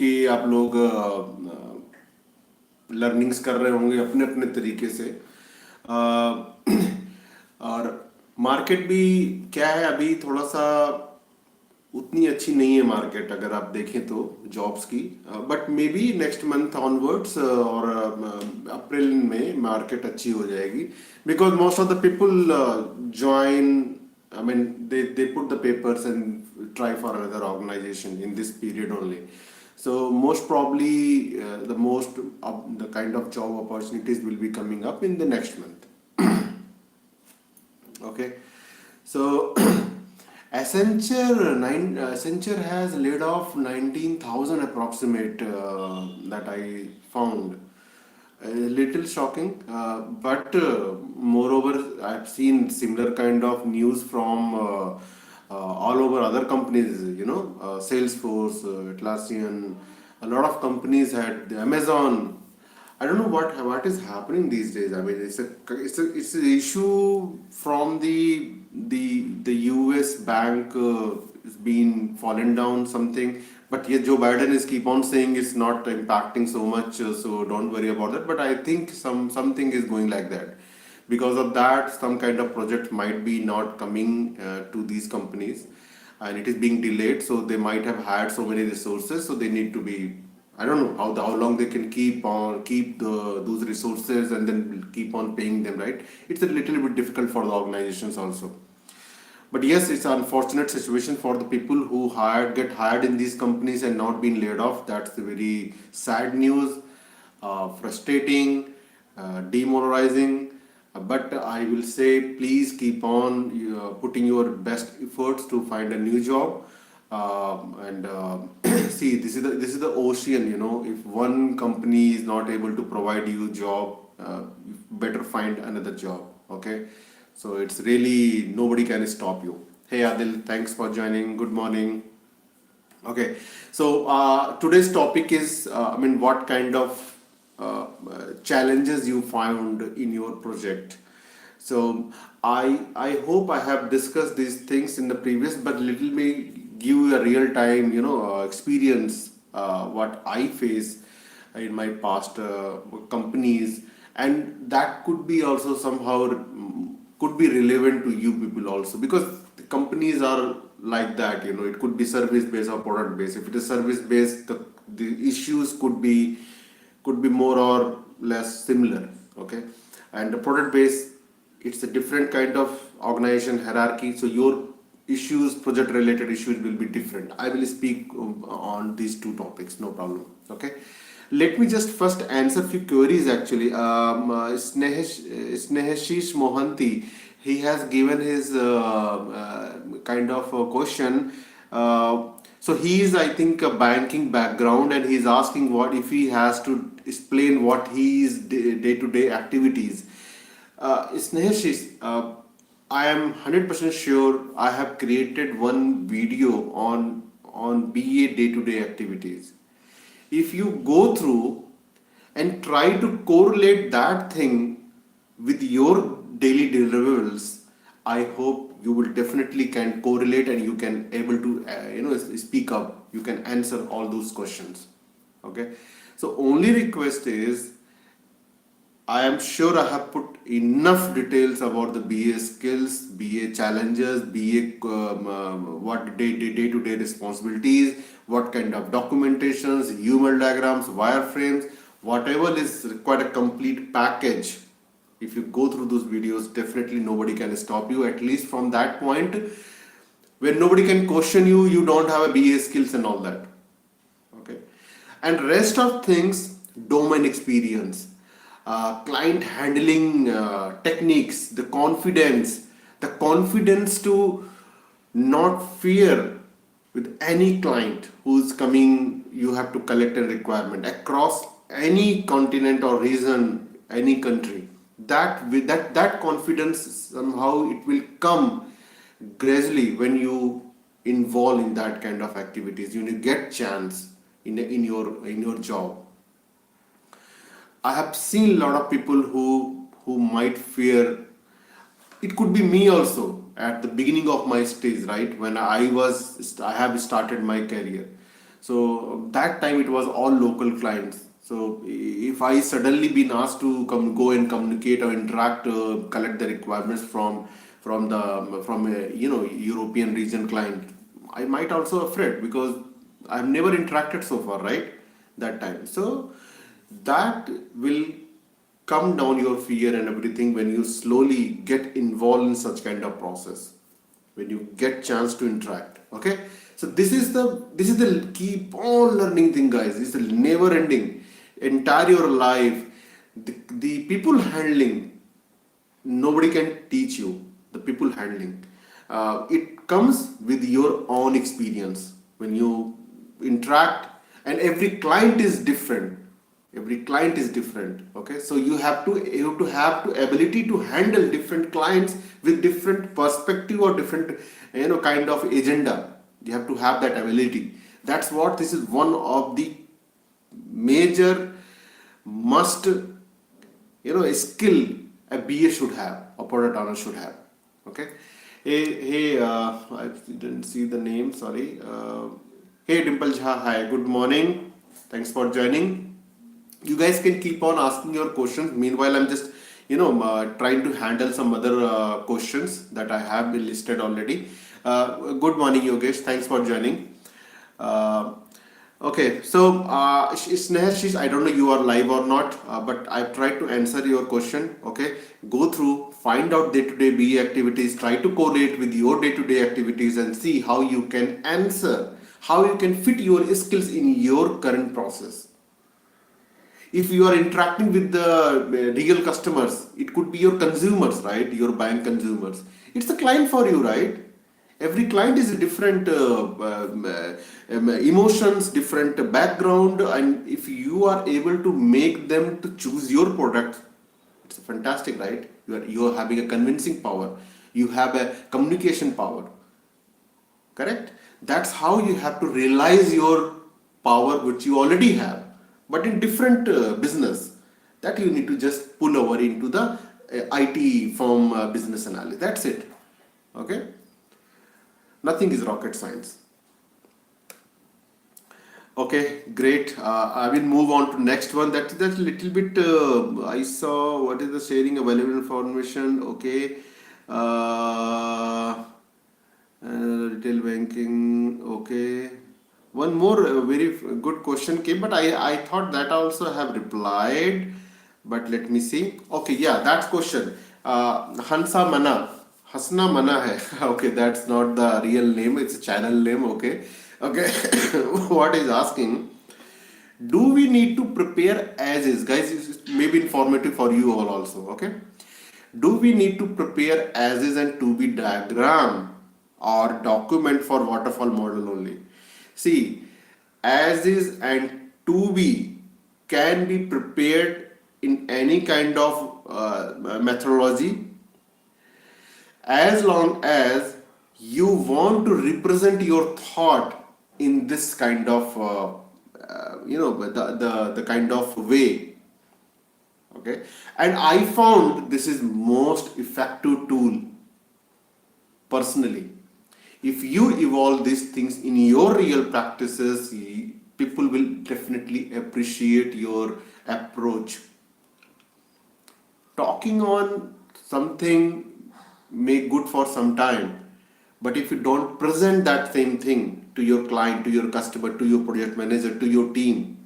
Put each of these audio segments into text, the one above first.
कि आप लोग लर्निंग्स कर रहे होंगे अपने अपने तरीके से। और मार्केट भी क्या है, अभी थोड़ा सा उतनी अच्छी नहीं है मार्केट अगर आप देखें तो जॉब्स की। But may be next month onwards और अप्रैल में मार्केट अच्छी हो जाएगी, because most of the people join, I mean, they put the papers and try for another organization in this period only. So most probably the kind of job opportunities will be coming up in the next month. Okay, so Accenture has laid off 19,000 approximate, that I found a little shocking, but moreover I've seen similar kind of news from all over other companies, Salesforce, Atlassian, a lot of companies had Amazon. I don't know what is happening these days. I mean, it's an issue from the US bank is being fallen down something. But yeah, Joe Biden is keep on saying it's not impacting so much, so don't worry about that. But I think something is going like that. Because of that, some kind of project might be not coming to these companies, and it is being delayed. So they might have had so many resources, so they need to be. I don't know how long they can keep those resources and then keep on paying them, right? It's a little bit difficult for the organizations also. But yes, it's an unfortunate situation for the people who get hired in these companies and not being laid off. That's the very sad news, frustrating, demoralizing. But I will say, please keep on putting your best efforts to find a new job. And see, this is the ocean. If one company is not able to provide you job, you better find another job. Okay, so it's really nobody can stop you. Hey Adil, thanks for joining. Good morning. Okay, so today's topic is, what kind of challenges you found in your project. So I hope I have discussed these things in the previous, but little may give you a real time, experience what I face in my past companies, and that could be also somehow could be relevant to you people also, because the companies are like that. It could be service based or product based. If it is service based, the issues could be more or less similar. Okay, and the product based, it's a different kind of organization hierarchy, so your issues, project related issues, will be different. I will speak on these two topics, no problem. Okay, let me just first answer few queries actually. Snehashish Mohanty, he has given his kind of a question. So he is, I think, a banking background, and he's asking what if he has to explain what his day-to-day activities. Snehashish, I am 100% sure I have created one video on BA day-to-day activities. If you go through and try to correlate that thing with your daily deliverables, I hope you will definitely can correlate, and you can able to speak up. You can answer all those questions. Okay, so only request is, I am sure I have put enough details about the BA skills, BA challenges, BA what day-to-day responsibilities, what kind of documentations, UML diagrams, wireframes, whatever is required, a complete package. If you go through those videos, definitely nobody can stop you. At least from that point, where nobody can question you, you don't have a BA skills and all that. Okay, and rest of things, domain experience, client handling techniques, the confidence to not fear with any client who's coming. You have to collect a requirement across any continent or region, any country. That confidence, somehow it will come gradually when you involve in that kind of activities. You get chance in your job. I have seen a lot of people who might fear. It could be me also at the beginning of my stage, right? When I have started my career. So that time it was all local clients. So if I suddenly been asked to come go and communicate or interact, collect the requirements from a European region client, I might also afraid because I've never interacted so far, right? That time. So that will come down your fear and everything when you slowly get involved in such kind of process, when you get chance to interact. Okay, so this is the keep on learning thing, guys. It's a never ending entire your life. The people handling, nobody can teach you the people handling. It comes with your own experience when you interact, and every client is different. Okay, so you have to ability to handle different clients with different perspective or different kind of agenda. You have to have that ability. That's what this is one of the major must skill a BA should have, a product owner should have. Okay. Hey, I didn't see the name, sorry. Hey Dimple Jha, hi, good morning, thanks for joining. You guys can keep on asking your questions. Meanwhile, I'm just trying to handle some other questions that I have been listed already. Good morning, Yogesh, thanks for joining. uh, Okay, so Sneha, I don't know you are live or not, but I've tried to answer your question. Okay, go through, find out day-to-day BE activities, try to correlate with your day-to-day activities and see how you can answer, how you can fit your skills in your current process. If you are interacting with the real customers, it could be your consumers, right? Your bank consumers. It's a client for you, right? Every client is a different emotions, different background, and if you are able to make them to choose your product, it's fantastic, right? You are having a convincing power. You have a communication power. Correct? That's how you have to realize your power which you already have, but in different business, that you need to just pull over into the IT firm business analysis. That's it. Okay, nothing is rocket science. Okay, great. I will move on to next one. That's a little bit. I saw what is the sharing available information. Okay, retail banking. Okay, one more very good question came, but I thought that I also have replied. But let me see. Okay, yeah, that question. Hansa Mana. Hasna Mana hai. Okay, that's not the real name. It's a channel name. Okay. Okay. What is asking? Do we need to prepare as is? Guys, this may be informative for you all also. Okay. Do we need to prepare as is and to be diagram or document for waterfall model only? See, as is and to be can be prepared in any kind of methodology, as long as you want to represent your thought in this kind of the kind of way. Okay, and I found this is most effective tool personally. If you evolve these things in your real practices, people will definitely appreciate your approach. Talking on something may good for some time, but if you don't present that same thing to your client, to your customer, to your project manager, to your team,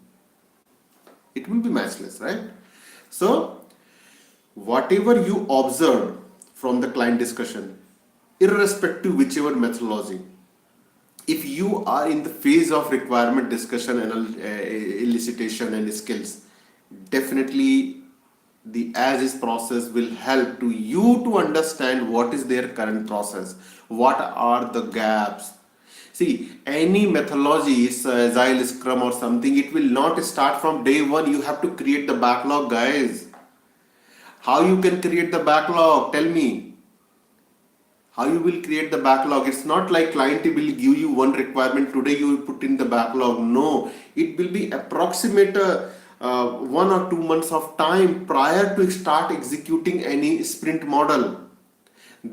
it will be matchless, right? So whatever you observe from the client discussion, irrespective whichever methodology, if you are in the phase of requirement discussion and elicitation and skills, definitely the as is process will help to you to understand what is their current process, what are the gaps. See, any methodology is agile scrum or something, it will not start from day one. You have to create the backlog, guys. How you can create the backlog? Tell me. How you will create the backlog? It's not like client will give you one requirement today, you will put in the backlog. No, it will be approximate 1 or 2 months of time prior to start executing any sprint model.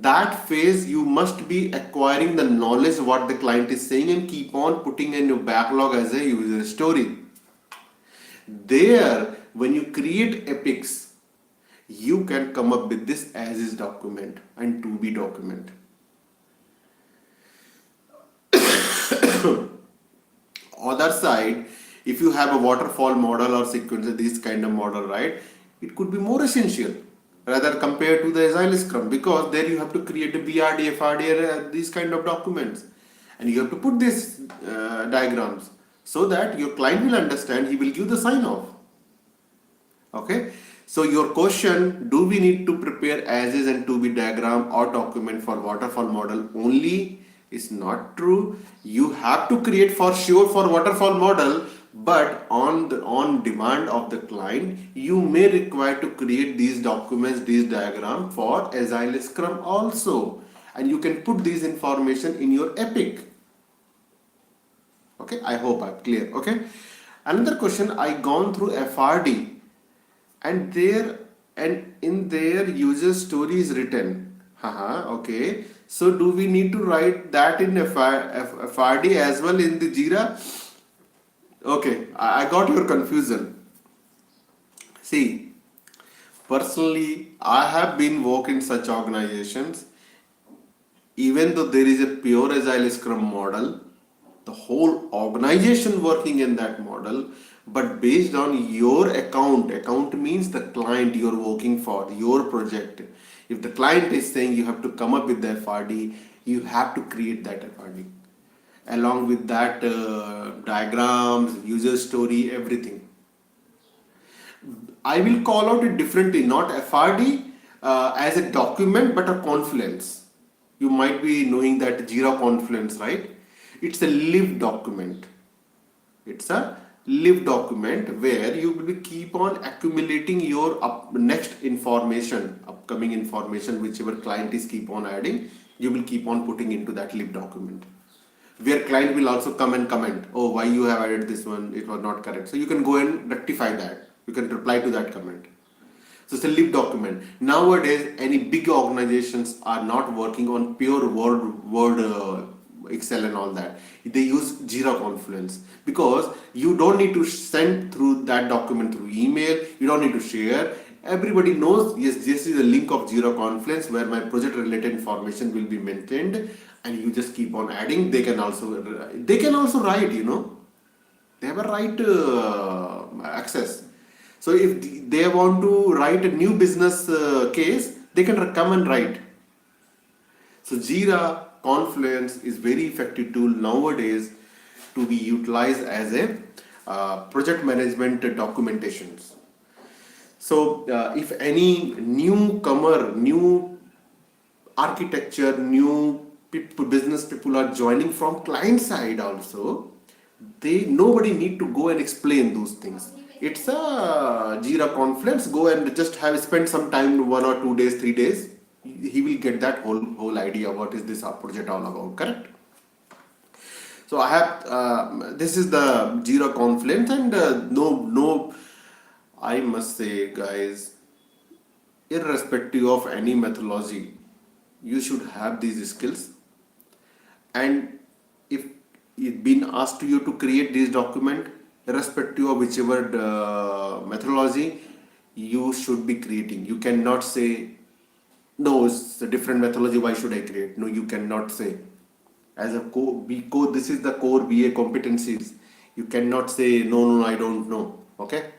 That phase you must be acquiring the knowledge what the client is saying and keep on putting in your backlog as a user story. There, when you create epics, you can come up with this as is document and to be document. Other side, if you have a waterfall model or sequencer, this kind of model, right, it could be more essential rather compared to the agile scrum, because there you have to create a BRD, FRD, these kind of documents, and you have to put these diagrams so that your client will understand, he will give the sign off. Okay, so your question, do we need to prepare as is and to be diagram or document for waterfall model only, is not true. You have to create for sure for waterfall model, but on demand of the client, you may require to create these documents, these diagram for agile scrum also, and you can put these information in your epic. Okay, I hope I'm clear. Okay, another question, I gone through FRD and there and in their user story is written. Okay, so do we need to write that in FRD as well in the Jira? Okay, I got your confusion. See, personally, I have been working in such organizations. Even though there is a pure agile scrum model, the whole organization working in that model, but based on your account means the client you're working for, your project. If the client is saying you have to come up with the FRD, you have to create that FRD along with that diagrams, user story, everything. I will call out it differently, not FRD as a document, but a Confluence. You might be knowing that Jira Confluence, right? It's a live document. It's a live document where you will keep on accumulating your next information, upcoming information, whichever client is keep on adding, you will keep on putting into that live document. Where client will also come and comment, oh, why you have added this one, it was not correct. So you can go and rectify that. You can reply to that comment. So it's a live document. Nowadays, any big organizations are not working on pure Word, Excel and all that. They use Jira Confluence because you don't need to send through that document through email. You don't need to share. Everybody knows, yes, this is a link of Jira Confluence where my project related information will be maintained, and you just keep on adding. They can also write, they have a right access. So if they want to write a new business case, they can come and write. So Jira Confluence is very effective tool nowadays to be utilized as a project management documentations. So if any newcomer, new architecture, new people, business people are joining from client side also, nobody need to go and explain those things. It's a Jira Confluence. Go and just spend some time, 1 or 2 days, 3 days. He will get that whole idea what is this project all about. Correct. So I have this is the Jira Confluence, and no, I must say, guys, irrespective of any methodology, you should have these skills. And if it been asked to you to create this document, irrespective of whichever methodology, you should be creating. You cannot say, no, it's a different methodology, why should I create? No, you cannot say. As a this is the core BA competencies. You cannot say, no, I don't know. Okay?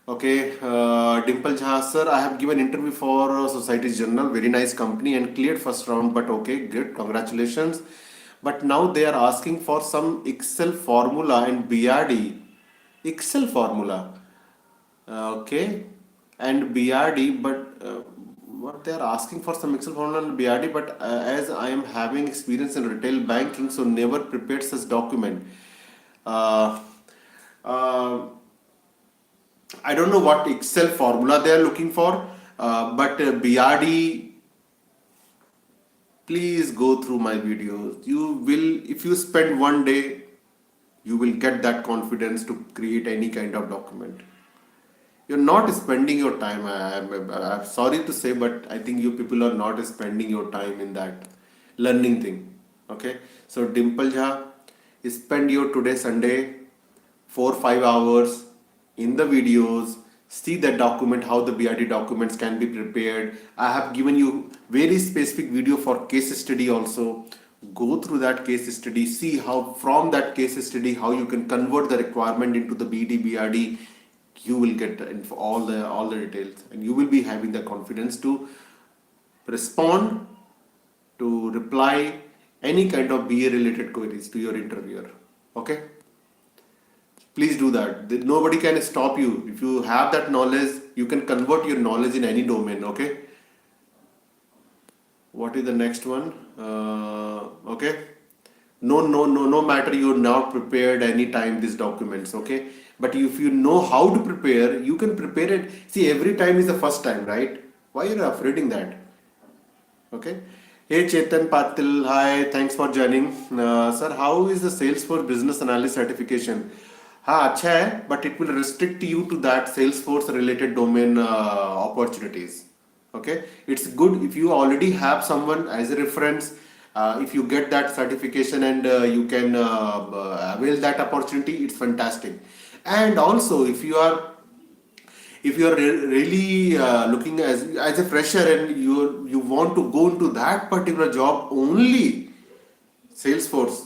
Okay, Dimple Jha, sir, I have given interview for Society Journal, very nice company, and cleared first round, but okay, good, congratulations. But now they are asking for some Excel formula and BRD. Excel formula, okay, and BRD, but what they are asking for some Excel formula and BRD, but as I am having experience in retail banking, so never prepared such document. Uh, uh, I don't know what Excel formula they are looking for, but BRD, please go through my videos. You will, if you spend 1 day, you will get that confidence to create any kind of document. You're not spending your time. I'm sorry to say, but I think you people are not spending your time in that learning thing. Okay. So Dimple Jha, spend your today Sunday 4 5 hours in the videos, see the document, how the BRD documents can be prepared. I have given you very specific video for case study also. Go through that case study, see how from that case study how you can convert the requirement into the BD BRD. You will get all the details, and you will be having the confidence to respond, to reply any kind of BA related queries to your interviewer. Okay, please do that. Nobody can stop you. If you have that knowledge, you can convert your knowledge in any domain. Okay, what is the next one? Okay, no matter you're not prepared anytime these documents. Okay, but if you know how to prepare, you can prepare it. See, every time is the first time, right? Why you're afraid in that? Okay. Hey Chetan Patil, hi, thanks for joining. Sir, how is the Salesforce Business Analyst certification? हाँ अच्छा है, but it will restrict you to that Salesforce related domain opportunities. Okay, it's good if you already have someone as a reference. If you get that certification and you can avail that opportunity, it's fantastic. And also, if you are really looking as a fresher and you want to go into that particular job only, Salesforce,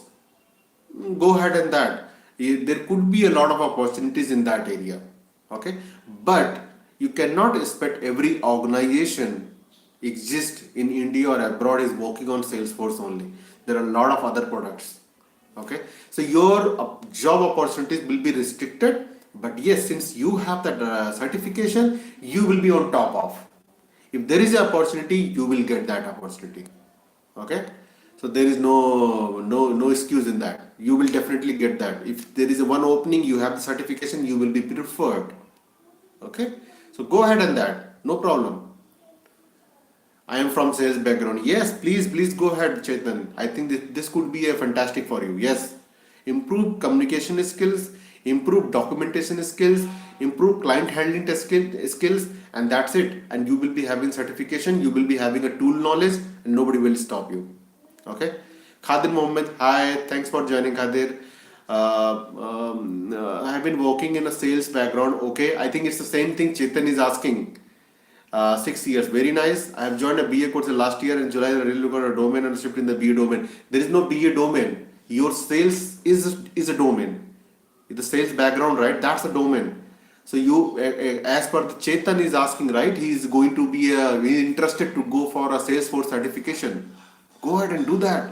go ahead and that. There could be a lot of opportunities in that area. Okay, but you cannot expect every organization exist in India or abroad is working on Salesforce only. There are a lot of other products. Okay, so your job opportunities will be restricted, but yes, since you have that certification, you will be on top of. If there is an opportunity, you will get that opportunity. Okay, so there is no excuse in that. You will definitely get that. If there is a one opening, you have the certification, you will be preferred. Okay, so go ahead and that, no problem. I am from sales background. Yes, please go ahead, Chetan. I think this could be a fantastic for you. Yes, improve communication skills, improve documentation skills, improve client handling skills, and that's it. And you will be having certification. You will be having a tool knowledge, and nobody will stop you. Okay, Khadir Mohammed. Hi, thanks for joining, Khadir. I have been working in a sales background. Okay, I think it's the same thing Chetan is asking. 6 years, very nice. I have joined a BA course last year in July. I really look at a domain and shift in the BA domain. There is no BA domain. Your sales is a domain. The sales background, right? That's a domain. So you, as per the Chetan is asking, right? He is going to be interested to go for a Salesforce certification. Go ahead and do that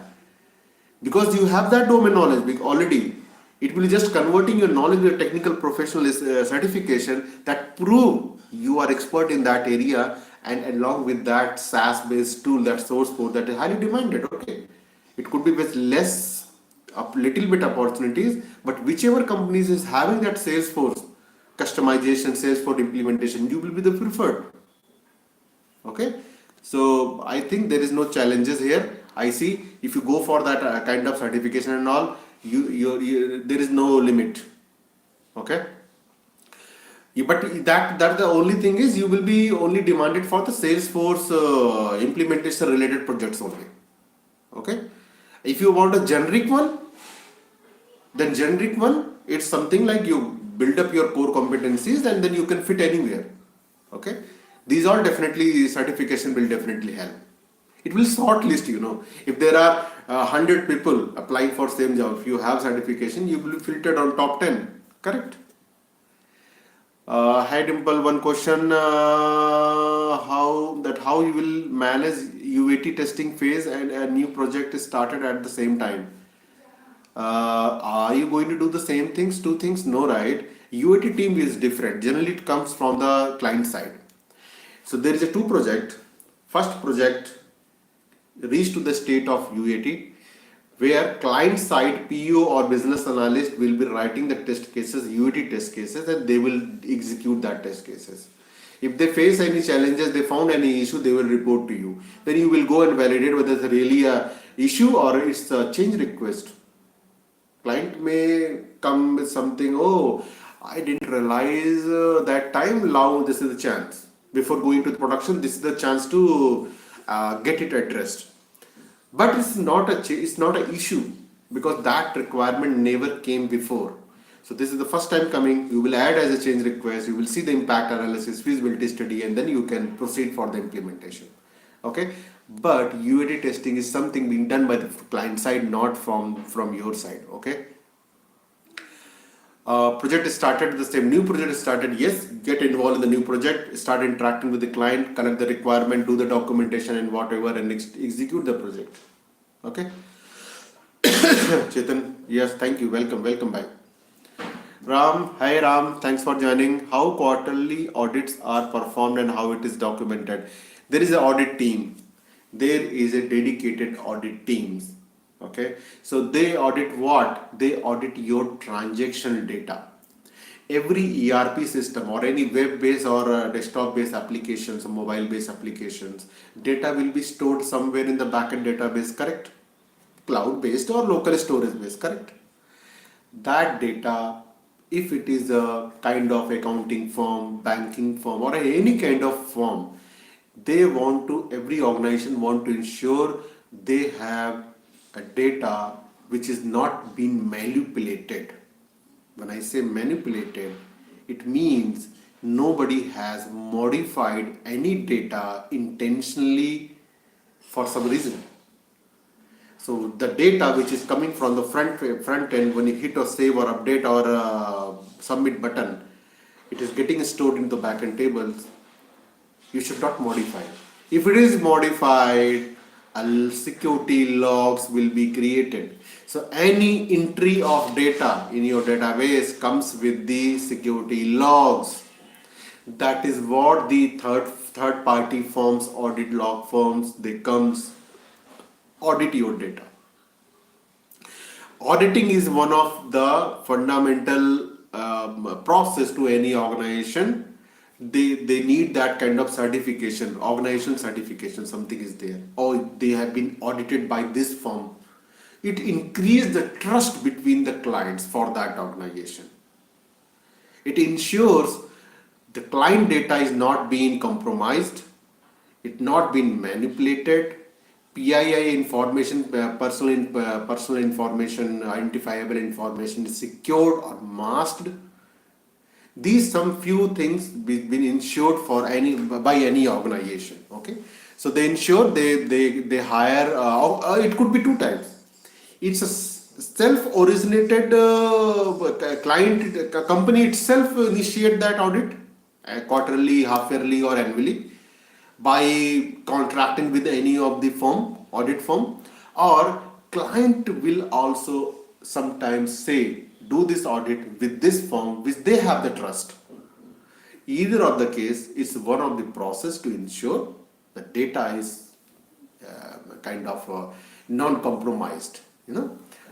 because you have that domain knowledge already. It will just converting your knowledge to a technical professional certification that prove you are expert in that area, and along with that SaaS based tool, that source code that is highly demanded. Okay, it could be with less, a little bit opportunities, but whichever companies is having that Salesforce customization, Salesforce implementation, you will be the preferred. Okay, so I think there is no challenges here. I see if you go for that kind of certification and all, there is no limit. Okay, but that the only thing is you will be only demanded for the Salesforce implementation related projects only. Okay, if you want a generic one, then generic one, it's something like you build up your core competencies and then you can fit anywhere. Okay, these all definitely certification will definitely help. It will shortlist, if there are 100 people applying for same job, if you have certification, you will be filtered on top 10. Correct. Hi Dimple, one question: how you will manage UAT testing phase and a new project is started at the same time? Are you going to do the same things, two things? No, right? UAT team is different. Generally, it comes from the client side. So there is a two project. First project reached to the state of UAT, where client side PO or business analyst will be writing the test cases, UAT test cases, and they will execute that test cases. If they face any challenges, they found any issue, they will report to you. Then you will go and validate whether it's really a issue or it's a change request. Client may come with something, oh, I didn't realize that time. Now this is the chance. Before going to the production, this is the chance to get it addressed. But it's not an issue because that requirement never came before. So this is the first time coming. You will add as a change request. You will see the impact analysis, feasibility study, and then you can proceed for the implementation. Okay. But UAT testing is something being done by the client side, not from your side. Okay. Project is started, the same new project is started. Yes, get involved in the new project, start interacting with the client, collect the requirement, do the documentation and whatever, and execute the project. Okay. Chetan, yes, thank you. Welcome back. Ram, hi Ram, thanks for joining. How quarterly audits are performed and how it is documented? There is an audit team. There is a dedicated audit teams. Okay, so they audit what? They audit your transaction data. Every ERP system or any web-based or desktop-based applications or mobile-based applications, data will be stored somewhere in the backend database, correct? Cloud-based or local storage-based, correct? That data, if it is a kind of accounting firm, banking firm, or any kind of firm, every organization want to ensure they have a data which is not being manipulated. When I say manipulated, it means nobody has modified any data intentionally for some reason. So the data which is coming from the front end, when you hit or save or update or submit button, it is getting stored into the backend tables. You should not modify. If it is modified, security logs will be created. So any entry of data in your database comes with the security logs. That is what the third party firms, audit log firms, they comes audit your data. Auditing is one of the fundamental process to any organization. They need that kind of certification, organization certification, something is there, or they have been audited by this firm. It increases the trust between the clients for that organization. It ensures the client data is not being compromised, it not being manipulated, PII information, personal information, identifiable information is secured or masked. These some few things been ensured for by any organization. Okay, so they ensure they hire. It could be two types. It's a self-originated client company itself initiate that audit quarterly, half-yearly, or annually by contracting with any of the audit firm, or client will also sometimes say do this audit with this firm which they have the trust. Either of the case is one of the process to ensure the data is kind of non-compromised.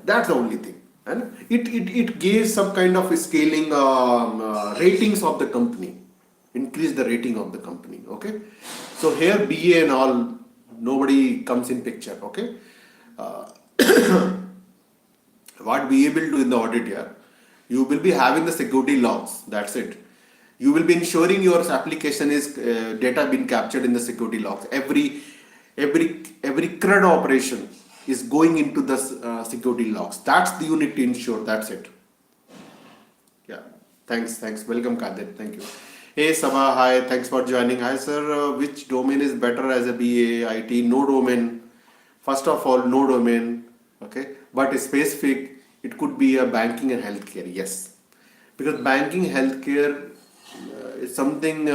That's the only thing, and it gives some kind of scaling ratings of the company, increase the rating of the company. Okay, so here BA and all, nobody comes in picture. Okay, what BA will do in the audit here, you will be having the security logs, that's it. You will be ensuring your application is data being captured in the security logs. Every CRUD operation is going into the security logs. That's the unit to ensure, that's it. Yeah, thanks, welcome Kadir, thank you. Hey Sabha, hi, thanks for joining. Hi sir, which domain is better as a BA, IT? No domain. First of all, no domain, okay? But specific, it could be a banking and healthcare, yes. Because banking, healthcare is something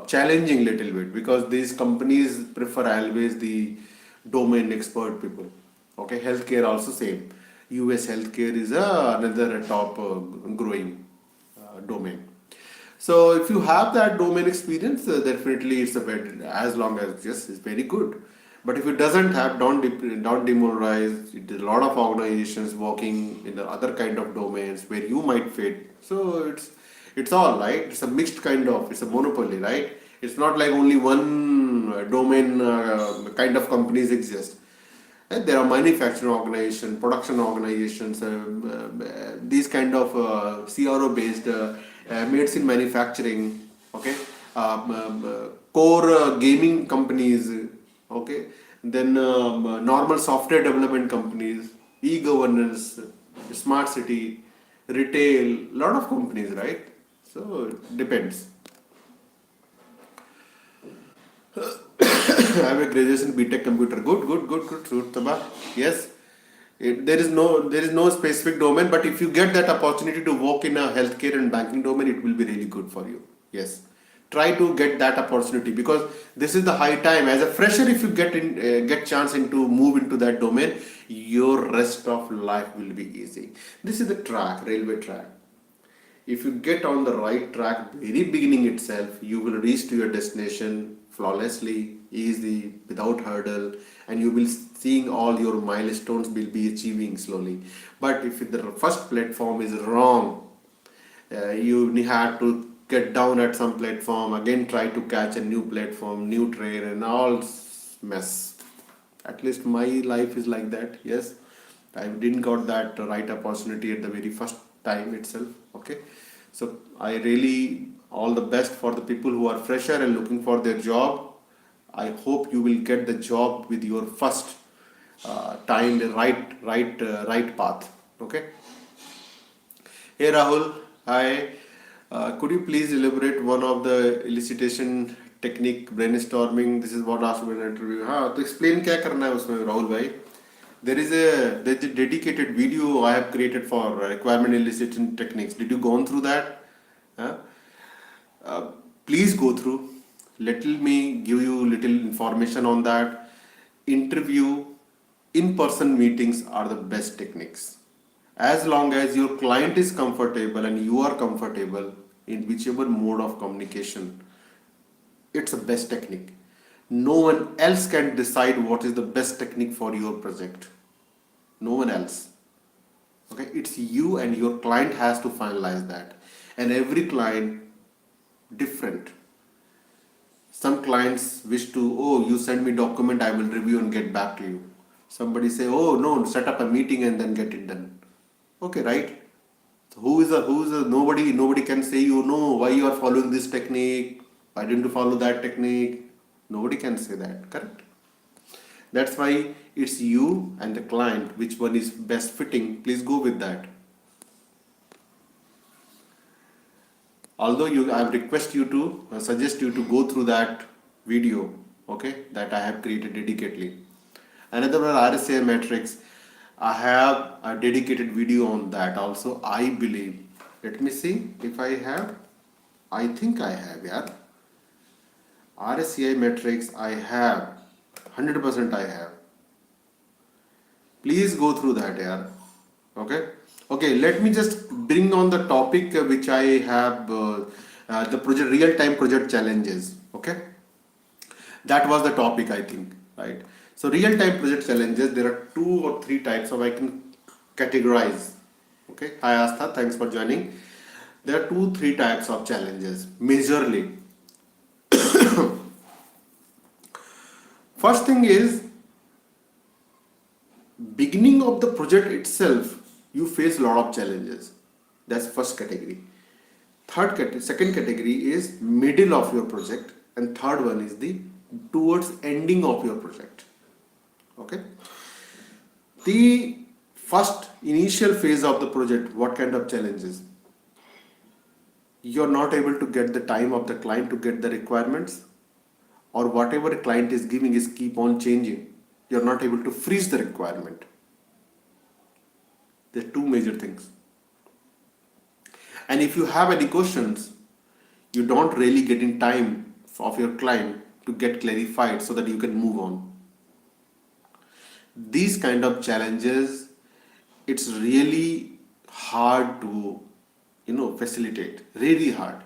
challenging little bit, because these companies prefer always the domain expert people. Okay, healthcare also same. US healthcare is another top growing domain. So if you have that domain experience, definitely it's a better, as long as yes, it's very good. But if it doesn't have, don't demoralize. It is a lot of organizations working in the other kind of domains where you might fit. So it's all right. It's a mixed kind of. It's a monopoly, right? It's not like only one domain kind of companies exist. And there are manufacturing organizations, production organizations, these kind of CRO based medicine manufacturing, okay, core gaming companies, okay, then normal software development companies, e-governance, smart city, retail, lot of companies, right? So depends. I have a graduation BTech computer. Good. Surtaba. Yes. There is no specific domain, but if you get that opportunity to work in a healthcare and banking domain, it will be really good for you. Yes. Try to get that opportunity because this is the high time. As a fresher, if you get chance into move into that domain, your rest of life will be easy. This is the track, railway track. If you get on the right track very beginning itself, you will reach to your destination flawlessly, easy, without hurdle, and you will seeing all your milestones will be achieving slowly. But if the first platform is wrong, you have to get down at some platform, again try to catch a new platform, new train, and all mess. At least my life is like that. Yes, I didn't got that right opportunity at the very first time itself. Okay, so I really all the best for the people who are fresher and looking for their job. I hope you will get the job with your first time, the right path. Okay. Hey Rahul, hi. Could you please elaborate one of the elicitation technique brainstorming? This is what asked in an interview. हाँ तो explain क्या करना है उसमें राहुल भाई? There is a dedicated video I have created for requirement elicitation techniques. Did you go on through that? Huh? Uh, Please go through. Let me give you little information on that. Interview, in-person meetings are the best techniques. As long as your client is comfortable and you are comfortable in whichever mode of communication, it's the best technique. No one else can decide what is the best technique for your project. No one else. Okay, it's you and your client has to finalize that. And every client different. Some clients wish to, oh, you send me document, I will review and get back to you. Somebody say, oh no, set up a meeting and then get it done. Okay, right? So nobody can say you know why you are following this technique, why didn't you follow that technique? Nobody can say that, correct? That's why it's you and the client, which one is best fitting, please go with that. Although I request you to suggest you to go through that video, okay, that I have created dedicatedly. Another one, RSA matrix. I have a dedicated video on that also. I believe. Let me see if I have. I think I have, yeah. RSCI matrix. I have. 100% I have. Please go through that, yeah. Okay. Okay. Let me just bring on the topic which I have. The project real-time project challenges. Okay. That was the topic, I think, right? So real-time project challenges, there are 2 or 3 types of I can categorize. Okay, hi Astha, thanks for joining. There are 2, 3 types of challenges, majorly. First thing is, beginning of the project itself, you face a lot of challenges. That's first category. Second category is middle of your project, and third one is the towards ending of your project. Okay, the first initial phase of the project, what kind of challenges? You're not able to get the time of the client to get the requirements, or whatever the client is giving is keep on changing. You're not able to freeze the requirement. There are 2 major things. And if you have any questions, you don't really get in time of your client to get clarified so that you can move on. These kind of challenges, it's really hard to facilitate, really hard.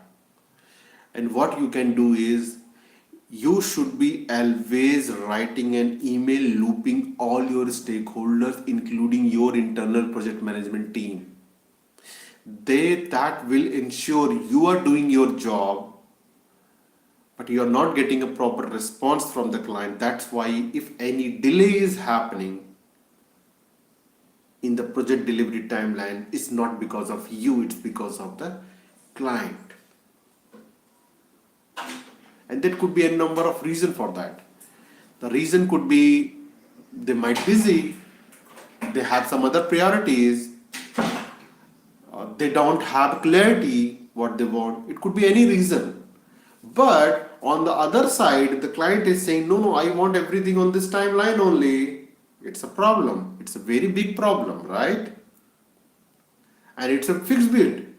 And what you can do is, you should be always writing an email looping all your stakeholders, including your internal project management team. That will ensure you are doing your job, but you are not getting a proper response from the client. That's why if any delay is happening in the project delivery timeline, it's not because of you, it's because of the client. And there could be a number of reasons for that. The reason could be they might be busy, they have some other priorities, they don't have clarity what they want. It could be any reason. But on the other side, the client is saying, no, I want everything on this timeline only. It's a problem. It's a very big problem, right? And it's a fixed bid.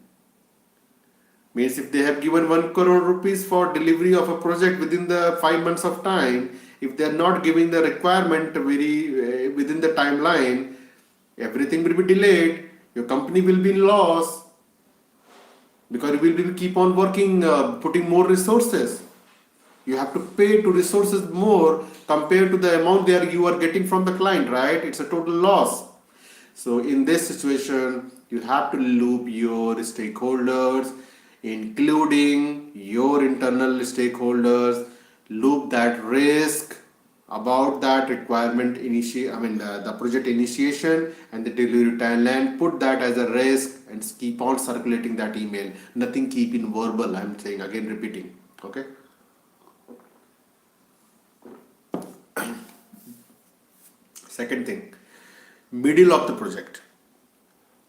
Means if they have given 1 crore rupees for delivery of a project within the 5 months of time, if they are not giving the requirement very within the timeline, everything will be delayed. Your company will be in loss because you will be keep on working, putting more resources. You have to pay to resources more compared to the amount you are getting from the client, right? It's a total loss. So in this situation, you have to loop your stakeholders, including your internal stakeholders, loop that risk about that requirement the project initiation and the delivery timeline, put that as a risk and keep on circulating that email. Nothing keep in verbal, I'm saying, again repeating. Okay. Second thing, middle of the project.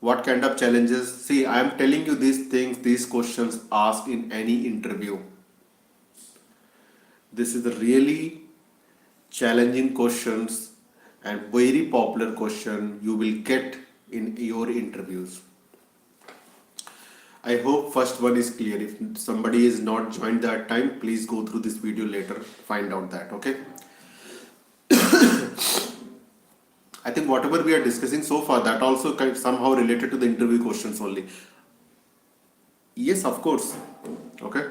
What kind of challenges? See, I am telling you these things, these questions asked in any interview. This is the really challenging questions and very popular question you will get in your interviews. I hope first one is clear. If somebody is not joined that time, please go through this video later, find out that, okay? I think whatever we are discussing so far, that also somehow related to the interview questions only. Yes, of course. Okay.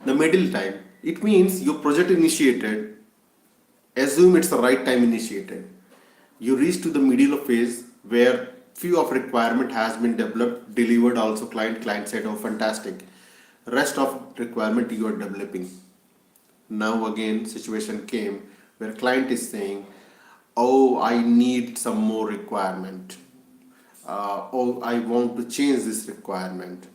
The middle time, it means your project initiated, assume it's the right time initiated. You reach to the middle of phase where few of requirement has been developed, delivered also, client said, oh fantastic. Rest of requirement you are developing. Now again situation came where client is saying, oh, I need some more requirement. Oh, I want to change this requirement.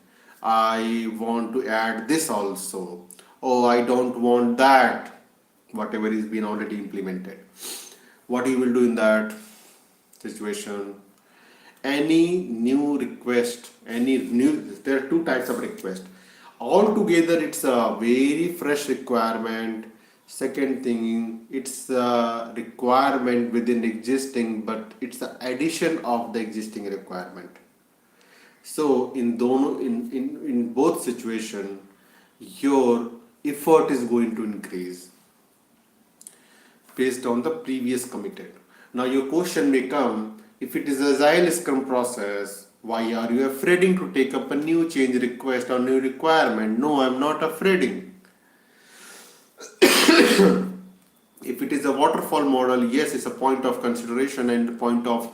I want to add this also. Oh, I don't want that. Whatever is been already implemented. What you will do in that situation? Any new request, there are two types of request. Altogether, it's a very fresh requirement. Second thing, it's a requirement within existing, but it's the addition of the existing requirement. So in both situations, your effort is going to increase based on the previous committed. Now your question may come, if it is agile Scrum process, why are you afraid to take up a new change request or new requirement? No, I'm not afraid. If it is a waterfall model, yes, it's a point of consideration and a point of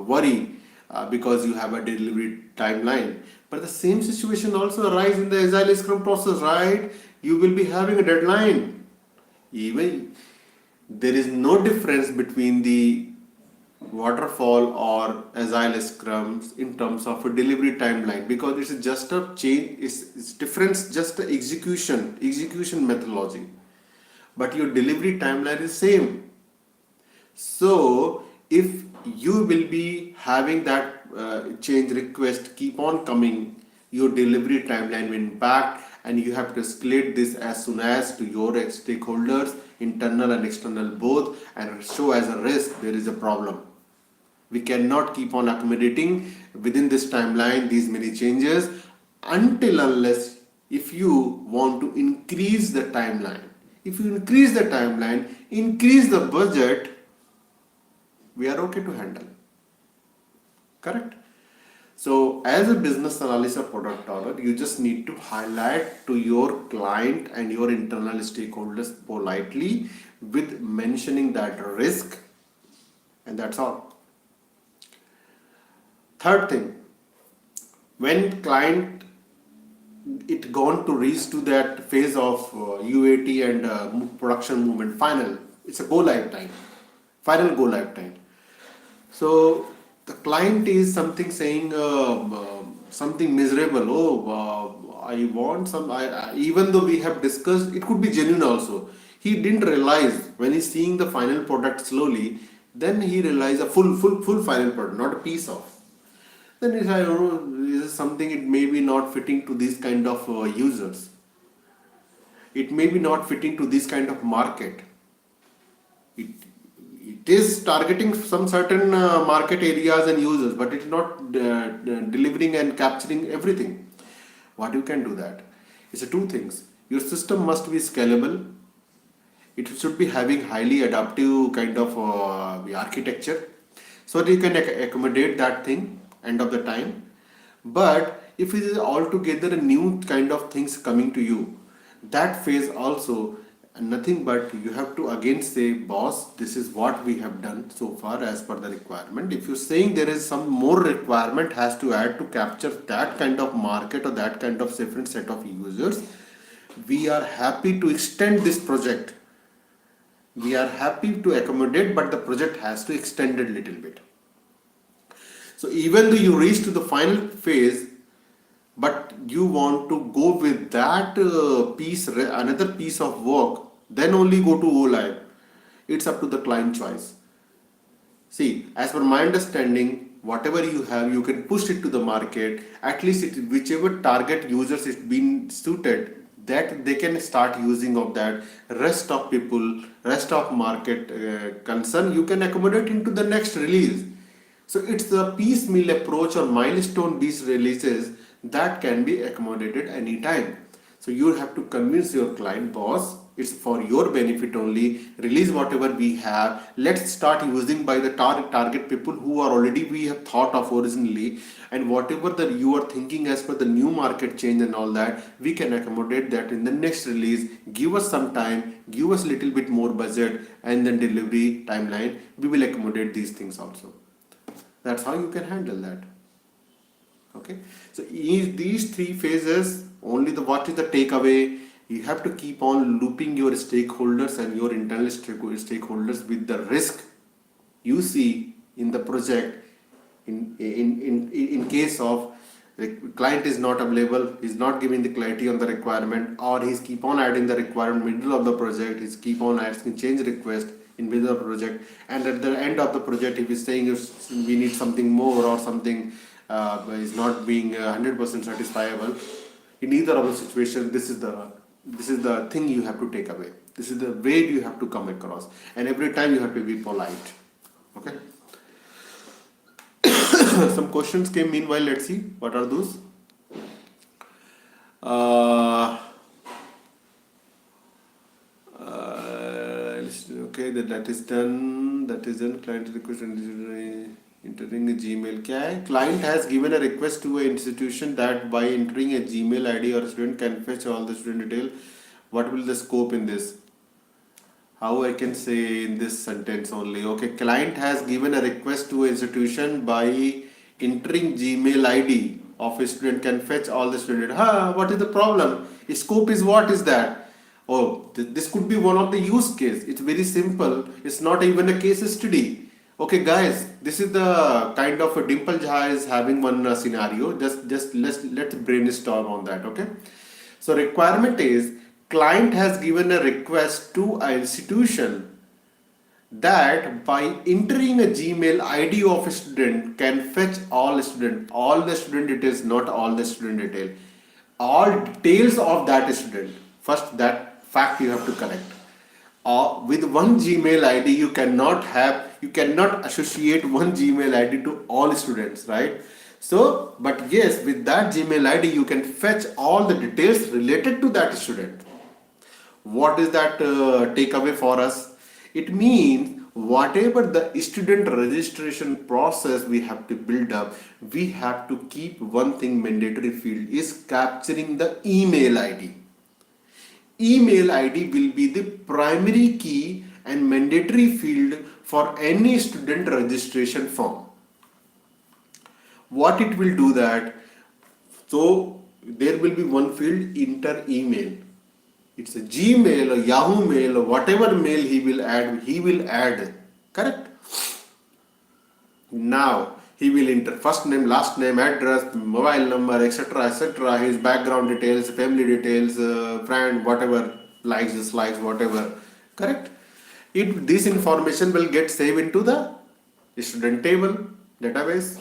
worry because you have a delivery timeline. But the same situation also arises in the agile Scrum process, right? You will be having a deadline. Even there is no difference between the waterfall or agile scrums in terms of a delivery timeline, because it's just a change, it's difference, just the execution methodology, but your delivery timeline is same. So if you will be having that change request keep on coming, your delivery timeline will impact, and you have to escalate this as soon as to your stakeholders, internal and external both, and show as a risk there is a problem. We cannot keep on accommodating within this timeline these many changes unless if you want to increase the timeline. If you increase the timeline, increase the budget, we are okay to handle. Correct? So as a business analyst or product owner, you just need to highlight to your client and your internal stakeholders politely with mentioning that risk, and that's all. Third thing, when client it gone to reach to that phase of UAT and production movement final, it's a go live time, final go live time. So the client is something saying something miserable. Oh, I want some. Even though we have discussed, it could be genuine also. He didn't realize when he's seeing the final product slowly. Then he realized a full final product, not a piece of. Then he said, oh, this is something. It may be not fitting to these kind of users. It may be not fitting to this kind of market. It, it is targeting some certain market areas and users, but it's not delivering and capturing everything. What you can do that? It's two things. Your system must be scalable. It should be having highly adaptive kind of architecture, so that you can accommodate that thing end of the time. But if it is altogether a new kind of things coming to you, that phase also nothing but you have to again say, boss, this is what we have done so far as per the requirement. If you're saying there is some more requirement has to add to capture that kind of market or that kind of different set of users, we are happy to extend this project. We are happy to accommodate, but the project has to extend it a little bit. So even though you reach to the final phase, but you want to go with that another piece of work, then only go to go live. It's up to the client choice. See, as per my understanding, whatever you have, you can push it to the market. At least whichever target users is been suited, that they can start using of that. Rest of people, rest of market concern, you can accommodate into the next release. So it's the piecemeal approach or milestone based releases that can be accommodated anytime. So you have to convince your client, boss, it's for your benefit only. Release whatever we have. Let's start using by the target people who are already we have thought of originally, and whatever that you are thinking as per the new market change and all that, we can accommodate that in the next release. Give us some time, give us little bit more budget, and then delivery timeline. We will accommodate these things also. That's how you can handle that. Okay, so these three phases, only the what is the takeaway. You have to keep on looping your stakeholders and your internal stakeholders with the risk you see in the project. In case of the client is not available, he's not giving the clarity on the requirement, or he's keep on adding the requirement middle of the project, he's keep on asking change request in middle of the project, and at the end of the project if he's saying if we need something more or something is not being 100% satisfiable. In either of the situation, this is the thing you have to take away. This is the way you have to come across, and every time you have to be polite. Okay. Some questions came meanwhile. Let's see what are those. Okay, that is done. That is done. Client request entering a Gmail. क्या है? Client has given a request to an institution that by entering a Gmail ID or a student can fetch all the student detail. What will the scope in this? How I can say in this sentence only? Okay, client has given a request to an institution by entering Gmail ID of a student can fetch all the student. What is the problem? Scope is what is that? Oh, this could be one of the use case. It's very simple. It's not even a case study. Okay, guys, this is the kind of a Dimple Jha is having one scenario. Just let's brainstorm on that. Okay. So requirement is client has given a request to an institution that by entering a Gmail ID of a student can fetch all the student details, not all the student detail, all details of that student. First, that fact you have to correct. With one Gmail ID, you cannot associate one Gmail ID to all students, right? So, but yes, with that Gmail ID, you can fetch all the details related to that student. What is that takeaway for us? It means whatever the student registration process we have to build up, we have to keep one thing mandatory field is capturing the email ID. Email ID will be the primary key and mandatory field for any student registration form. What it will do that? So there will be one field enter email. It's a Gmail or Yahoo mail or whatever mail he will add, correct? Now He will enter first name, last name, address, mobile number, etc., etc., his background details, family details, friend, whatever, likes, dislikes, whatever. Correct? This information will get saved into the student table database.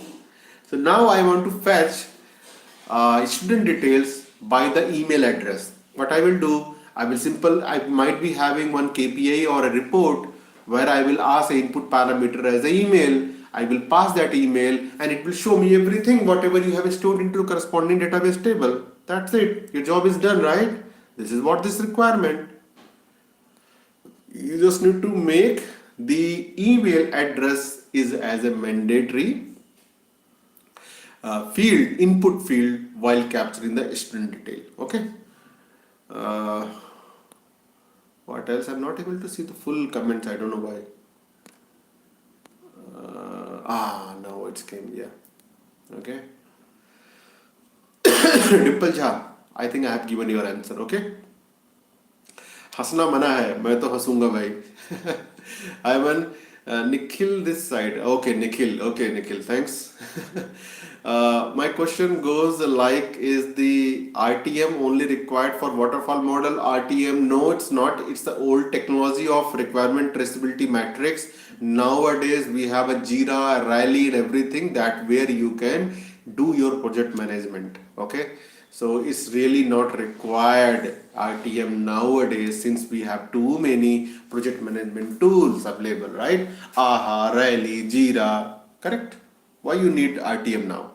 So now I want to fetch student details by the email address. What I will do, I might be having one KPI or a report where I will ask the input parameter as an email. I will pass that email and it will show me everything, whatever you have stored into corresponding database table. That's it. Your job is done, right? This is what this requirement. You just need to make the email address is as a mandatory input field while capturing the student detail. Okay. Uh, what else? I'm not able to see the full comments. I don't know why. Now it's came. Yeah. Okay. Dimple Jha, I think I have given your answer. Okay. हंसना मना है, मैं तो हंसूंगा भाई. Ivan, Nikhil this side. Okay, Nikhil, thanks. My question goes like, is the RTM only required for waterfall model? RTM, no, it's not. It's the old technology of requirement traceability matrix. Nowadays, we have a Jira, a Rally, and everything that where you can do your project management. Okay. So it's really not required RTM nowadays since we have too many project management tools available, right? AHA, Rally, Jira, correct? Why you need RTM now?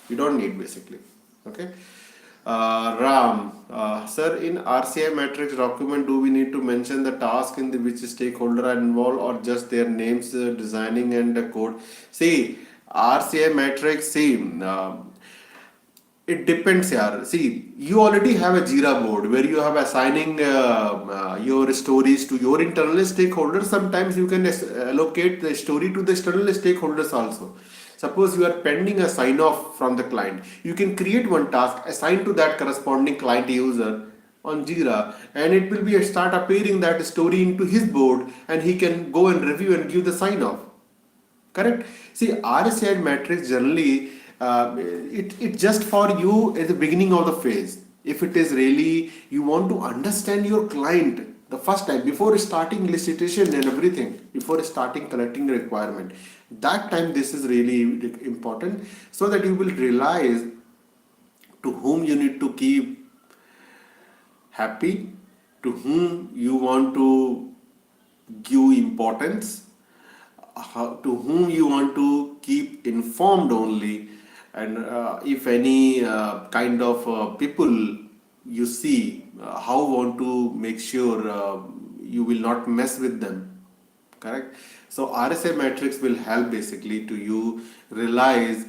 You don't need basically, okay? Ram, sir, in RCI matrix document, do we need to mention the task in the which stakeholder are involved or just their names, designing and the code? See, RCI matrix, it depends, yaar. See, you already have a Jira board where you have assigning your stories to your internal stakeholders. Sometimes you can allocate the story to the external stakeholders also. Suppose you are pending a sign off from the client. You can create one task assigned to that corresponding client user on Jira, and it will be start appearing that story into his board, and he can go and review and give the sign off. Correct? See, RSI matrix generally, it's just for you at the beginning of the phase. If it is really, you want to understand your client the first time, before starting elicitation and everything, before starting collecting the requirement, that time this is really important so that you will realize to whom you need to keep happy, to whom you want to give importance, to whom you want to keep informed only, and if any kind of people you see, how want to make sure you will not mess with them. Correct? So RSI matrix will help basically to you realize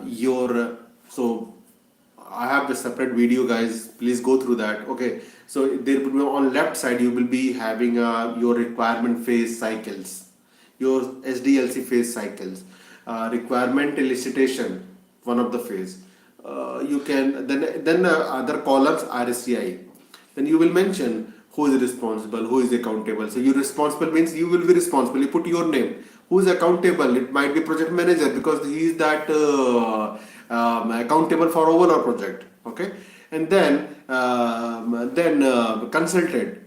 your so I have the separate video, guys. Please go through that. Okay. So there will be on left side you will be having your requirement phase cycles, your SDLC phase cycles, requirement elicitation, one of the phase. You can then other columns RSCI. Then you will mention who is responsible, who is accountable. So you responsible means you will be responsible. You put your name. Who is accountable? It might be project manager because he is that accountable for overall project. Okay, and then consultant,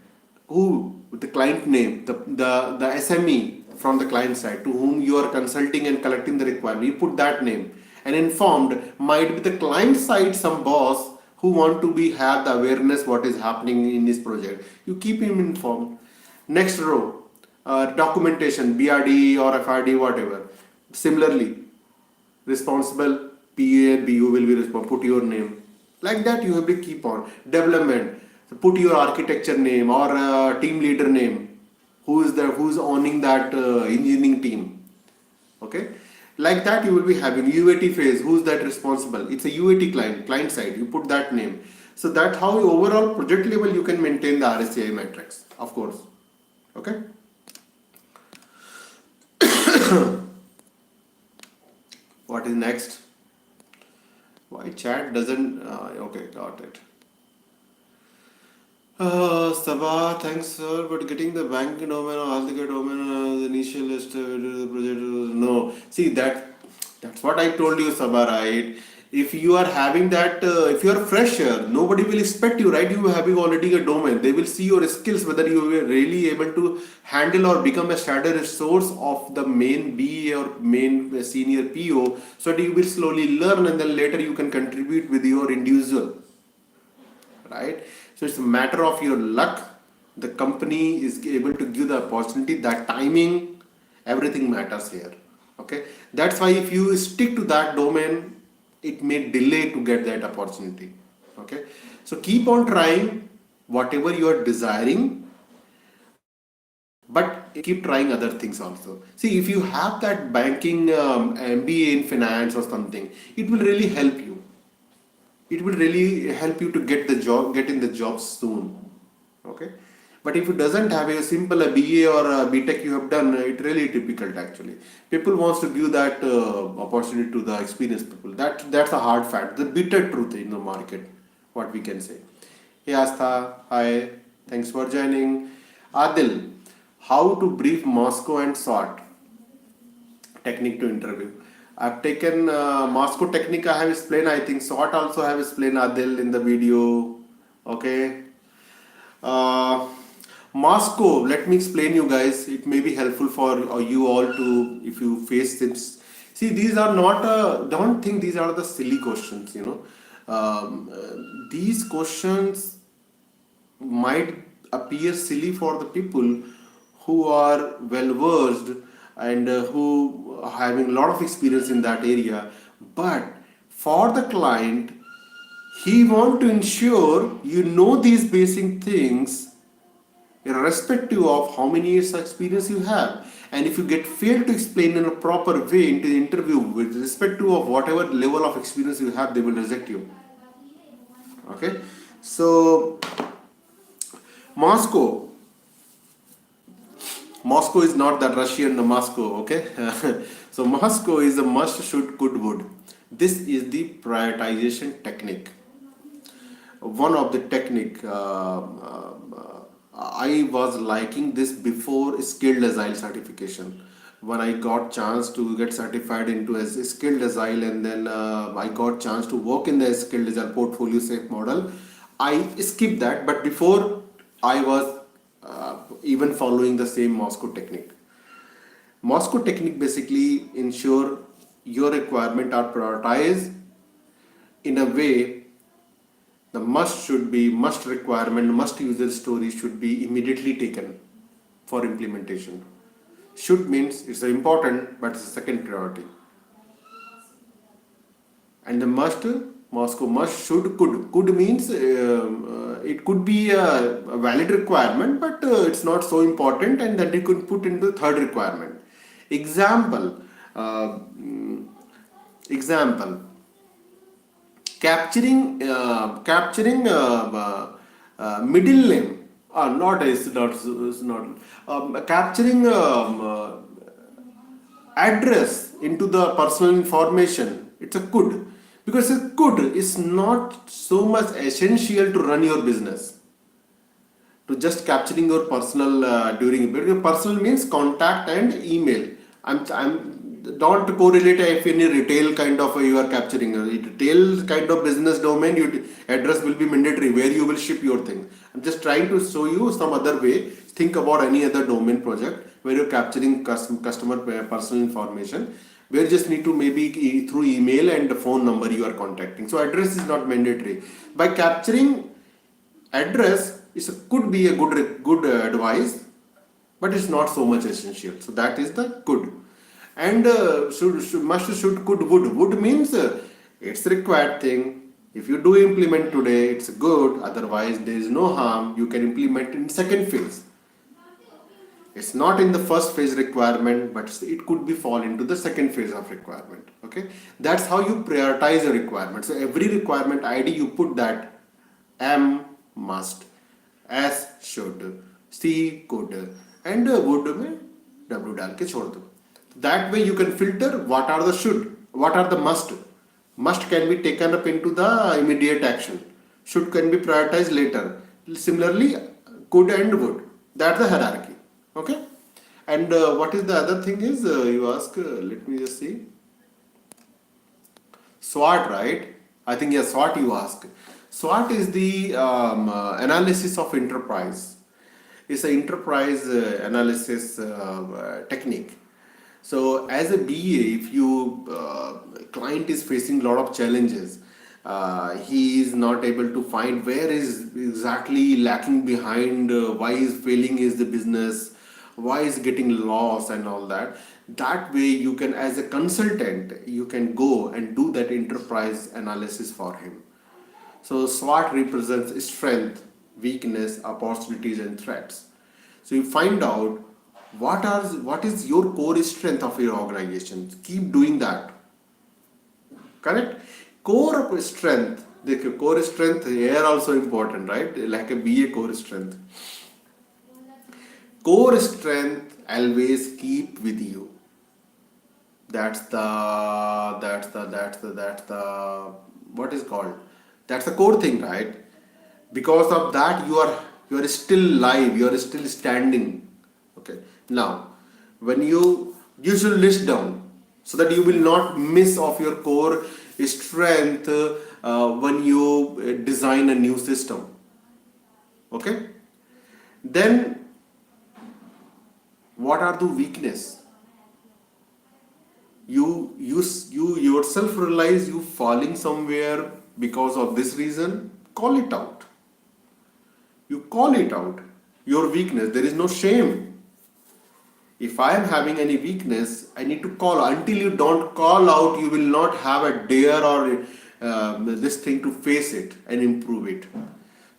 who the client name, the SME from the client side to whom you are consulting and collecting the requirement. You put that name. And informed might be the client side, some boss who want to be have the awareness what is happening in this project. You keep him informed. Next row, documentation, BRD or FRD, whatever. Similarly, responsible PA, BU will be responsible. Put your name. Like that, you have to keep on. Development, so put your architecture name or team leader name. Who's owning that engineering team. Okay. Like that, you will be having UAT phase. Who's that responsible? It's a UAT client side. You put that name. So that's how overall project level you can maintain the RSCI matrix, of course. Okay. What is next? Why chat doesn't? Okay, got it. Sabah, thanks sir, but getting the bank domain or Altica domain, the initial list, the project, no. See that That's what I told you, Sabha, right? If you are having that, if you are a fresher, nobody will expect you, right? You having already a domain. They will see your skills, whether you are really able to handle or become a shadow resource of the main BA or main senior PO, so that you will slowly learn and then later you can contribute with your individual, right? So it's a matter of your luck. The company is able to give the opportunity, that timing, everything matters here. Okay, that's why if you stick to that domain, it may delay to get that opportunity. Okay, so keep on trying whatever you are desiring, but keep trying other things also. See, if you have that banking MBA in finance or something, it will really help you. It will really help you to get the job, get in the job soon. Okay, but if it doesn't have a simple a BA or a BTech you have done, it really difficult actually. People wants to give that opportunity to the experienced people. That's a hard fact, the bitter truth in the market, what we can say. Hey Astha, hi, thanks for joining. Adil, how to brief Moscow and SWOT technique to interview. I've taken Moscow technique, I have explained. I think SWOT also have explained, Adil, in the video. Okay. Uh, Moscow, let me explain you guys. It may be helpful for you all to, if you face this. See, these are not, don't think these are the silly questions, you know. These questions might appear silly for the people who are well versed and who are having a lot of experience in that area, but for the client, he want to ensure you know these basic things irrespective of how many years of experience you have. And if you get failed to explain in a proper way into the interview with respect to of whatever level of experience you have, they will reject you. Okay, so Moscow. Moscow is not the Russian Moscow, okay? So Moscow is a must, should, could, would. This is the prioritization technique. One of the technique, I was liking this before skilled agile certification. When I got chance to get certified into as skilled agile, and then I got chance to work in the skilled agile portfolio safe model, I skipped that. But before, I was even following the same Moscow technique. Moscow technique basically ensure your requirement are prioritized in a way. The must requirement, must user story should be immediately taken for implementation. Should means it's important, but it's a second priority. And the must, Moscow must, should, could. Could means it could be a valid requirement, but it's not so important, and that you could put into the third requirement. Example, example. Capturing middle name, not is not capturing address into the personal information. It's a could, because a could is not so much essential to run your business. To just capturing your personal during, but your personal means contact and email. I'm don't correlate if any retail kind of you are capturing a retail kind of business domain. Your address will be mandatory where you will ship your thing. I'm just trying to show you some other way. Think about any other domain project where you're capturing customer personal information, where you just need to maybe through email and the phone number you are contacting. So address is not mandatory. By capturing address, could be a good advice, but it's not so much essential. So that is the could. And must, should, could, would. Would means it's required thing. If you do implement today, it's good. Otherwise, there is no harm. You can implement in second phase. It's not in the first phase requirement, but it could be fall into the second phase of requirement. Okay, that's how you prioritize a requirement. So every requirement ID you put that M must, S should, C could, and would में W डाल के छोड़ दो. That way you can filter what are the should, what are the must. Must can be taken up into the immediate action. Should can be prioritized later. Similarly, could and would. That's the hierarchy. Okay. And what is the other thing is you ask. Let me just see. SWOT, right? I think yes, SWOT you ask. SWOT is the analysis of enterprise. It's an enterprise analysis technique. So as a BA, if you client is facing a lot of challenges, he is not able to find where is exactly lacking behind, why is failing is the business, why is getting lost and all that. That way you can, as a consultant, you can go and do that enterprise analysis for him. So SWOT represents strength, weakness, opportunities, and threats. So you find out what is your core strength of your organization. Keep doing that. Correct? Core of strength. The core strength here also important, right? Like a BA core strength. Core strength always keep with you. That's the what is called, that's the core thing, right? Because of that you are still live, you are still standing. Okay, now when you should list down so that you will not miss of your core strength when you design a new system. Okay, then what are the weakness? You yourself realize you falling somewhere because of this reason. Call it out. You call it out, your weakness. There is no shame. If I am having any weakness, I need to call. Until you don't call out, you will not have a dare or this thing to face it and improve it.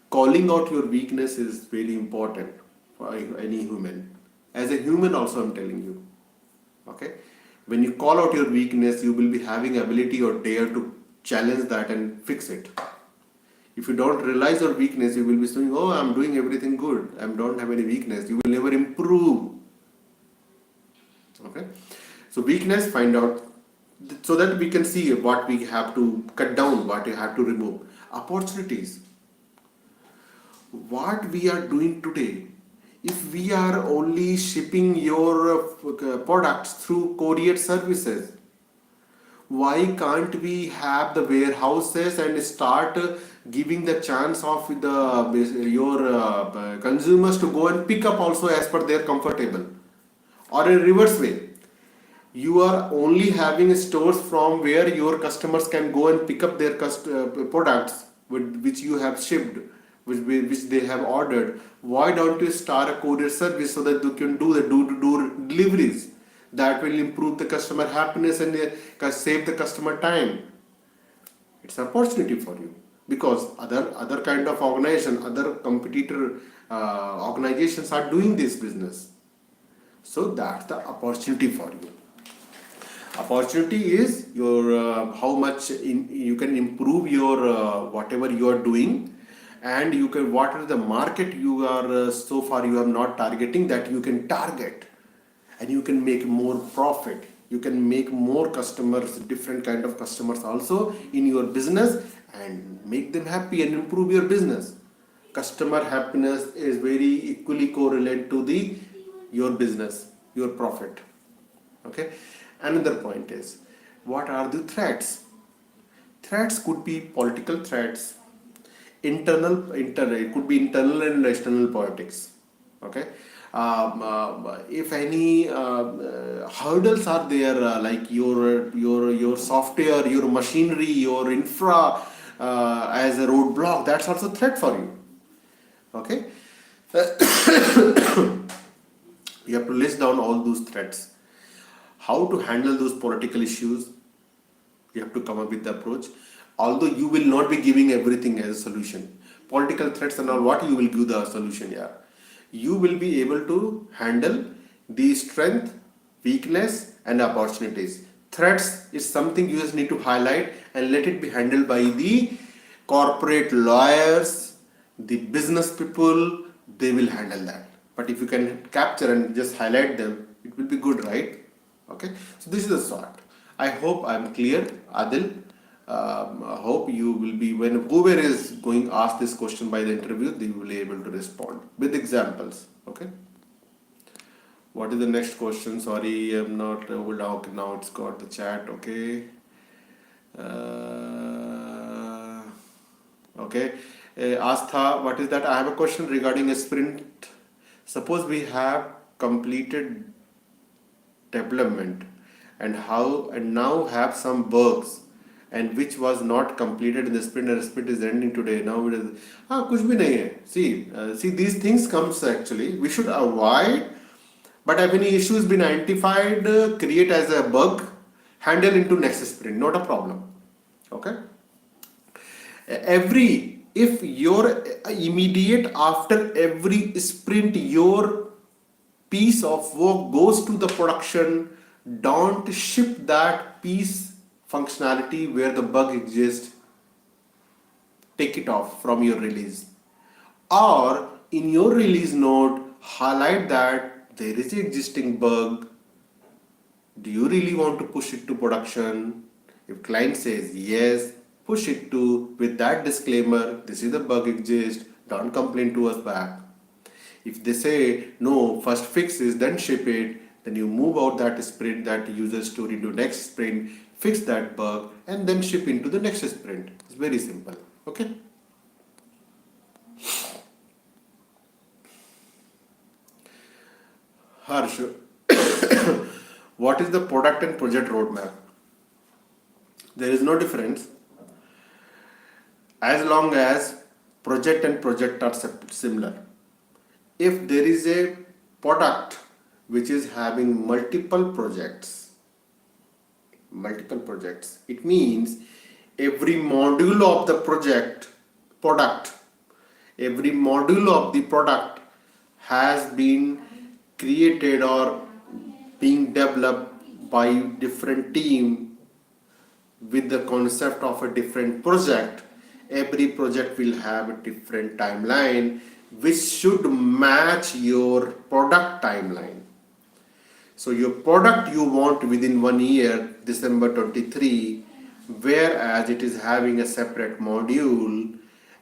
Calling out your weakness is very important for any human. As a human also, I'm telling you. Okay, when you call out your weakness, you will be having ability or dare to challenge that and fix it. If you don't realize your weakness, you will be saying, oh, I'm doing everything good, I don't have any weakness. You will never improve. Okay, so weakness, find out so that we can see what we have to cut down, what we have to remove. Opportunities, what we are doing today. If we are only shipping your products through courier services, why can't we have the warehouses and start giving the chance of your consumers to go and pick up also as per their comfortable? Or in reverse way, you are only having stores from where your customers can go and pick up their products which you have shipped, which they have ordered. Why don't you start a courier service so that you can do the door-to-door deliveries? That will improve the customer happiness and save the customer time. It's an opportunity for you, because other kind of organization, other competitor organizations are doing this business. So that's the opportunity for you. Opportunity is your how much you can improve your whatever you are doing, and you can, what is the market you are so far you are not targeting, that you can target, and you can make more profit. You can make more customers, different kind of customers also in your business, and make them happy and improve your business. Customer happiness is very equally correlated to the your business, your profit. Okay, another point is, what are the threats? Threats could be political threats, internal, it could be internal and external politics. Okay, if any hurdles are there, like your software, your machinery, your infra as a roadblock, that's also threat for you. Okay, you have to list down all those threats. How to handle those political issues, you have to come up with the approach. Although you will not be giving everything as a solution, political threats and all, what you will give the solution. Yeah, you will be able to handle the strength, weakness, and opportunities. Threats is something you just need to highlight and let it be handled by the corporate lawyers, the business people. They will handle that. But if you can capture and just highlight them, it will be good, right? Okay, so this is a sort. I hope I'm clear, Adil. I hope you will be, when whoever is going to ask this question by the interview, they will be able to respond with examples. Okay. What is the next question? Sorry, I'm not able. Okay, now it's got the chat. Okay. Okay. Astha, what is that? I have a question regarding a sprint. Suppose we have completed development and now have some bugs and which was not completed in the sprint and the sprint is ending today. Now it is कुछ भी नहीं है. See these things comes actually. We should avoid. But if any issue has been identified, create as a bug, handle into next sprint. Not a problem. Okay. If your immediate after every sprint your piece of work goes to the production, don't ship that piece functionality where the bug exists, take it off from your release, or in your release note highlight that there is an existing bug. Do you really want to push it to production? If client says yes, push it to with that disclaimer, this is the bug exists, don't complain to us back. If they say no, first fix is then ship it, then you move out that sprint, that user story into next sprint, fix that bug and then ship into the next sprint. It's very simple. Okay. Harsh, what is the product and project roadmap? There is no difference as long as project and project are similar. If there is a product which is having multiple projects, it means every module of the product, every module of the product has been created or being developed by different team with the concept of a different project. Every project will have a different timeline which should match your product timeline. So your product you want within 1 year, December 23, whereas it is having a separate module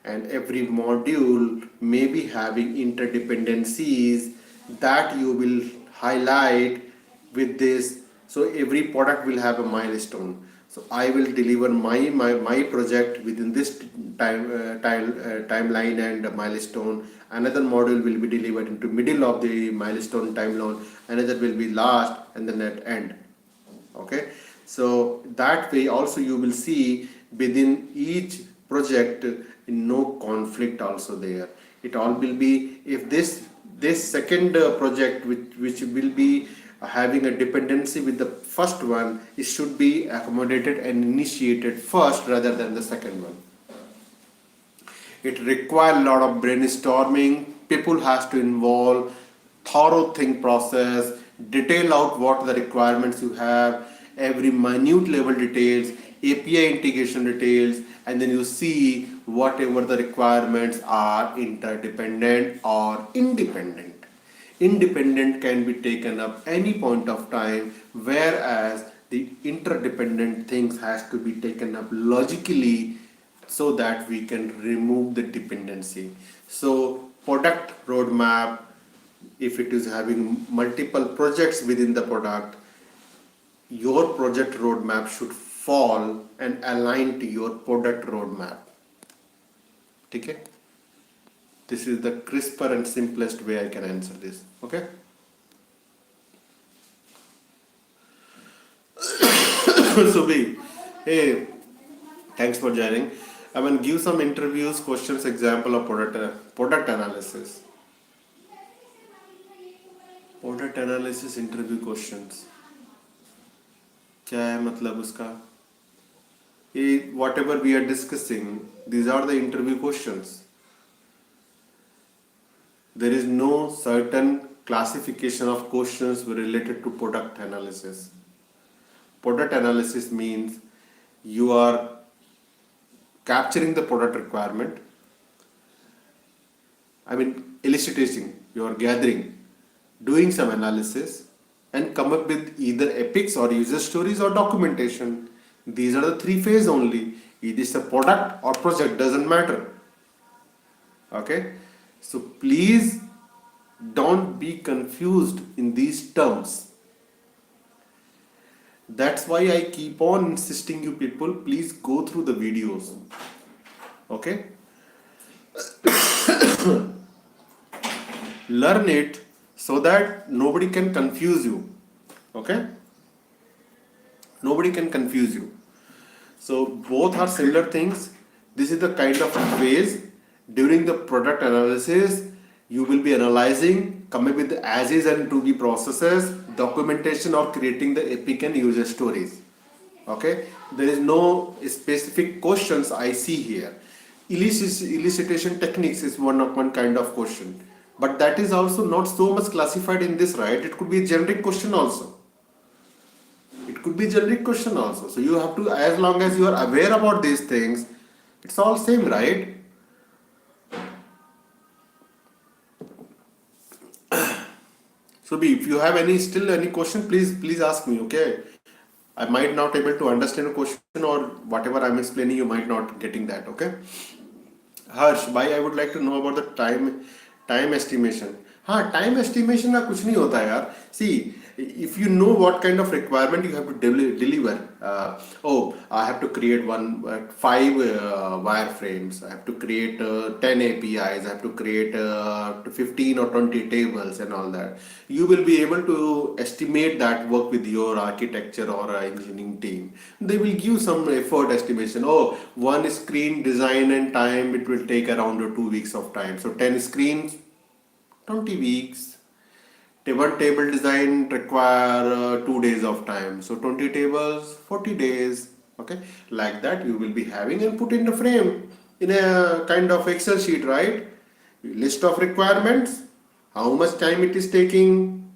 and every module may be having interdependencies that you will highlight with this. So every product will have a milestone. So I will deliver my project within this timeline and milestone. Another module will be delivered into middle of the milestone timeline. Another will be last and then at end. Okay. So that way also you will see within each project no conflict also there. It all will be if this second project which will be having a dependency with the first one, it should be accommodated and initiated first rather than the second one. It requires a lot of brainstorming. People has to involve thorough think process, detail out what the requirements you have, every minute level details, API integration details, and then you see whatever the requirements are interdependent or independent. Independent can be taken up any point of time, whereas the interdependent things has to be taken up logically so that we can remove the dependency. So product roadmap, if it is having multiple projects within the product, your project roadmap should fall and align to your product roadmap. Okay? This is the crisper and simplest way I can answer this. Okay? Subhi, hey, thanks for joining. I will give some interviews, questions, example of product analysis. Product analysis interview questions. क्या है मतलब उसका? Whatever we are discussing, these are the interview questions. There is no certain classification of questions related to product analysis. Product analysis means you are capturing the product requirement. I mean, eliciting, you are gathering, doing some analysis, and come up with either epics or user stories or documentation. These are the 3 phases only. It is a product or project, doesn't matter. Okay? So please don't be confused in these terms. That's why I keep on insisting you people, please go through the videos. Okay? Learn it so that nobody can confuse you. Okay? Nobody can confuse you. So both are similar things. This is the kind of phase during the product analysis you will be analyzing, coming with the as is and to be processes, documentation, or creating the epic and user stories. Okay, there is no specific questions I see here. Elicitation techniques is one kind of question, but that is also not so much classified in this, right? It could be a generic question also. It could be generic question also. So you have to, as long as you are aware about these things, it's all same, right? So B, if you have any question, please ask me. Okay, I might not able to understand a question, or whatever I'm explaining, you might not getting that. Okay. Harsh भाई I would like to know about the time estimation. हाँ, time estimation का कुछ नहीं होता है यार. सी, if you know what kind of requirement you have to deliver, I have to create five wireframes, I have to create 10 APIs, I have to create 15 or 20 tables and all that. You will be able to estimate that work with your architecture or engineering team. They will give some effort estimation. One screen design and time, it will take around 2 weeks of time. So 10 screens, 20 weeks. One table design require 2 days of time. So 20 tables, 40 days. Okay, like that you will be having and put in the frame in a kind of Excel sheet, right? List of requirements, how much time it is taking,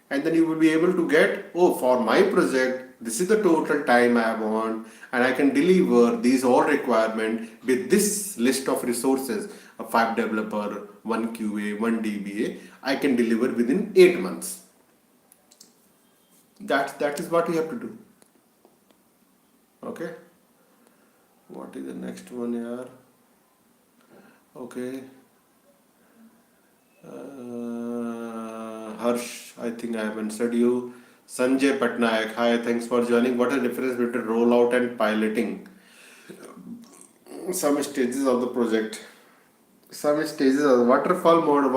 and then you will be able to get, for my project, this is the total time I want, and I can deliver these all requirement with this list of resources, a 5 developer, 1 QA, 1 DBA, I can deliver within 8 months. That is what you have to do. Okay. What is the next one here? Okay. Harsh, I think I have answered you. Sanjay Patnaik, hi, thanks for joining. What is the difference between rollout and piloting? Some stages of the project. Some stages of the waterfall mode,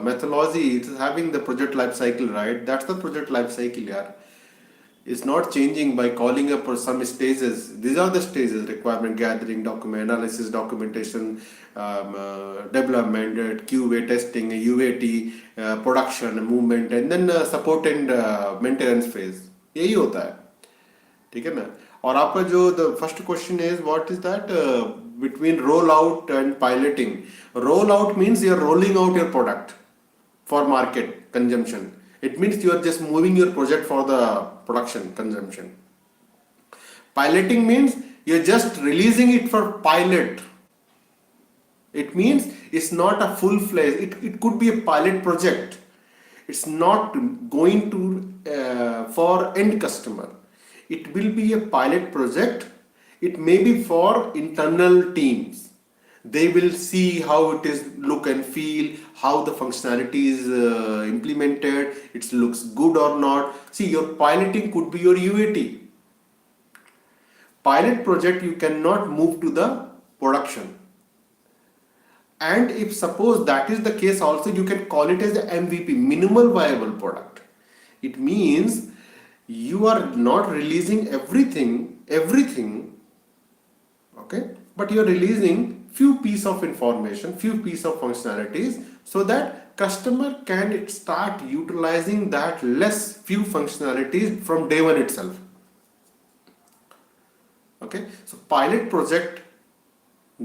methodology. It's having the project life cycle, right? That's the project life cycle, yeah. It's not changing by calling up for some stages. These are the stages: requirement gathering, document analysis, documentation, development, QA testing, UAT, production, movement, and then support and maintenance phase. यही होता है, ठीक है ना. और आपका जो the first question is, what is that between rollout and piloting? Rollout means you are rolling out your product for market consumption. It means you are just moving your project for the production consumption. Piloting means you're just releasing it for pilot. It means it's not a full-fledged, it could be a pilot project. It's not going to for end customer. It will be a pilot project. It may be for internal teams. They will see how it is look and feel, how the functionality is implemented, it looks good or not. See, your piloting could be your UAT. Pilot project you cannot move to the production. And if suppose that is the case also, you can call it as the MVP, minimal viable product. It means you are not releasing everything, okay, but you are releasing few piece of information, few piece of functionalities, so that customer can start utilizing that less few functionalities from day one itself. Okay, so pilot project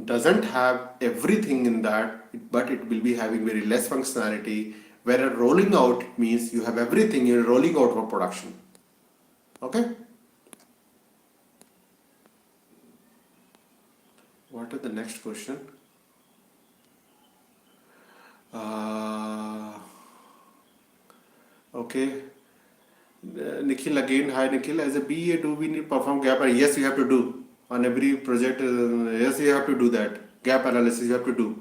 doesn't have everything in that, but it will be having very less functionality, where rolling out means you have everything, you're rolling out for production. Okay. What is the next question? Okay. Nikhil again. Hi Nikhil. As a BA, do we need to perform gap? Yes, you have to do on every project. Yes, you have to do that. Gap analysis you have to do.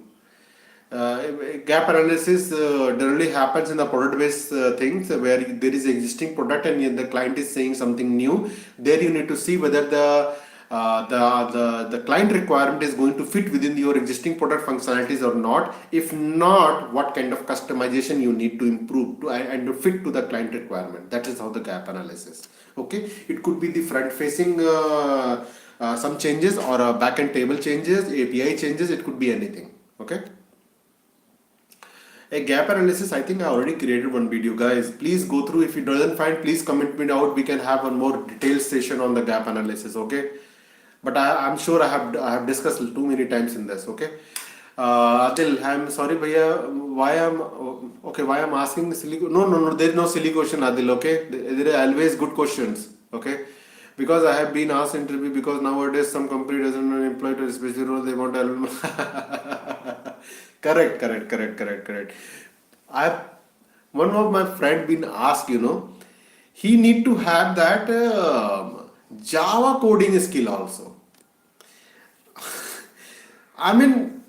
Gap analysis generally happens in the product-based things where there is existing product and the client is saying something new. There you need to see whether the the client requirement is going to fit within your existing product functionalities or not. If not, what kind of customization you need to improve to and to fit to the client requirement. That is how the gap analysis. Okay, it could be the front facing some changes, or back end table changes, API changes. It could be anything. Okay. A gap analysis, I think I already created one video, guys. Please go through. If you doesn't find, please comment me out. We can have one more detailed session on the gap analysis. Okay. But I'm sure I have discussed too many times in this. Okay. Adil, I'm sorry, bhaiya. Why I'm asking the silly? No. There is no silly question, Adil. Okay. There are always good questions. Okay. Because I have been asked interview, because nowadays some company doesn't employ to a specific role, they want to. Correct. I One of my friend been asked, he need to have that Java coding skill also. I mean,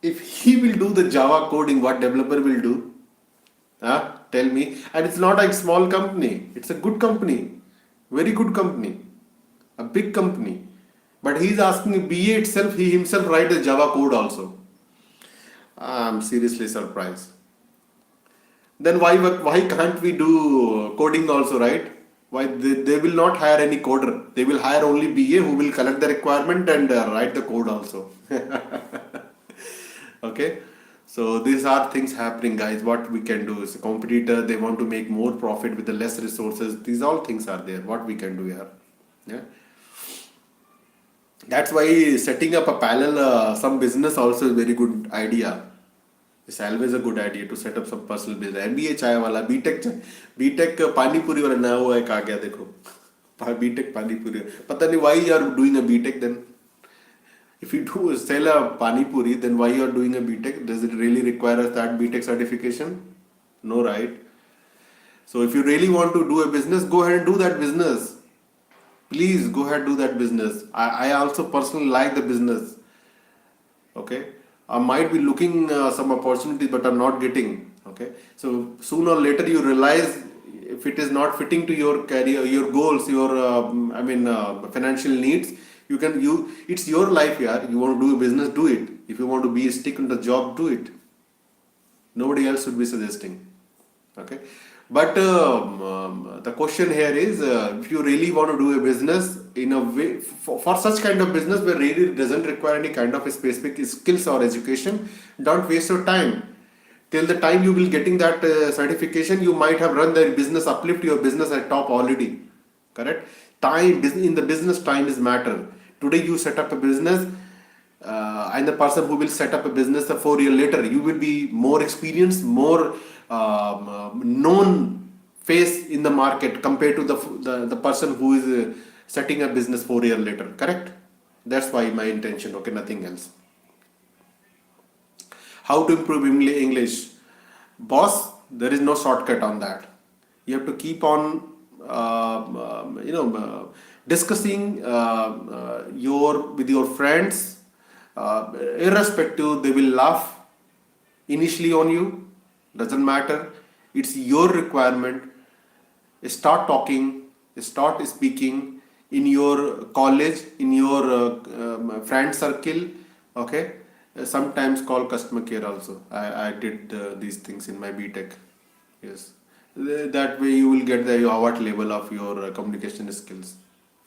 if he will do the Java coding, what developer will do? Huh? Tell me. And it's not a small company. It's a good company. Very good company. A big company. But he's asking BA itself, he himself write the Java code also. I'm seriously surprised. Then why can't we do coding also, right? Why they will not hire any coder. They will hire only BA who will collect the requirement and write the code also. Okay. So these are things happening, guys. What we can do is a competitor, they want to make more profit with the less resources. These all things are there. What we can do here. Yeah. That's why setting up a parallel some business also is very good idea. It's always a good idea to set up some personal business. MBA चाय वाला, BTech पानी पूरी वाला नया हुआ है, कहा गया देखो, बीटेक पानी पूरी. पता नहीं why you are doing a BTech then. If you do sell a pani puri, then why you are doing a BTech? Does it really require that BTech certification? No, right? So if you really want to do a business, go ahead and do that business. Please go ahead and do that business. I also personally like the business. Okay. I might be looking some opportunities, but I'm not getting. Okay. So sooner or later you realize if it is not fitting to your career, your goals, your financial needs, it's your life. Yeah. You want to do a business, do it. If you want to be stick in the job, do it. Nobody else should be suggesting. Okay. But the question here is, if you really want to do a business in a way, for such kind of business where really doesn't require any kind of specific skills or education, don't waste your time. Till the time you will getting that certification, you might have run the business, uplift your business at top already. Correct? Time in the business, time is matter. Today you set up a business, and the person who will set up a business 4 years later, you will be more experienced, more known face in the market compared to the person who is setting a business 4 years later. Correct? That's why my intention. Okay, nothing else. How to improve English? Boss, there is no shortcut on that. You have to keep on discussing with your friends. Irrespective, they will laugh initially on you. Doesn't matter. It's your requirement. Start talking, start speaking in your college, in your friend circle. Okay. Sometimes call customer care also. I did these things in my BTech. Yes. That way you will get the what level of your communication skills.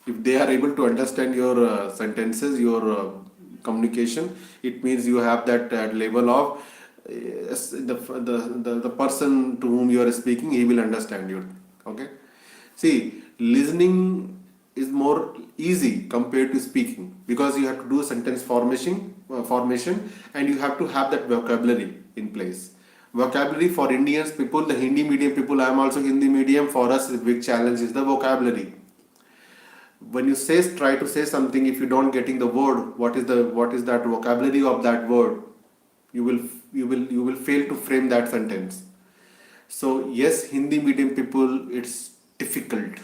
If they are able to understand your sentences, your communication, it means you have that level of the person to whom you are speaking, he will understand you. Okay. See, listening is more easy compared to speaking, because you have to do sentence formation and you have to have that vocabulary in place. Vocabulary for Indians people, the Hindi medium people, I am also Hindi medium, for us the big challenge is the vocabulary. When you try to say something, if you don't getting the word, what is that vocabulary of that word, you will fail to frame that sentence. So yes, Hindi medium people, it's difficult,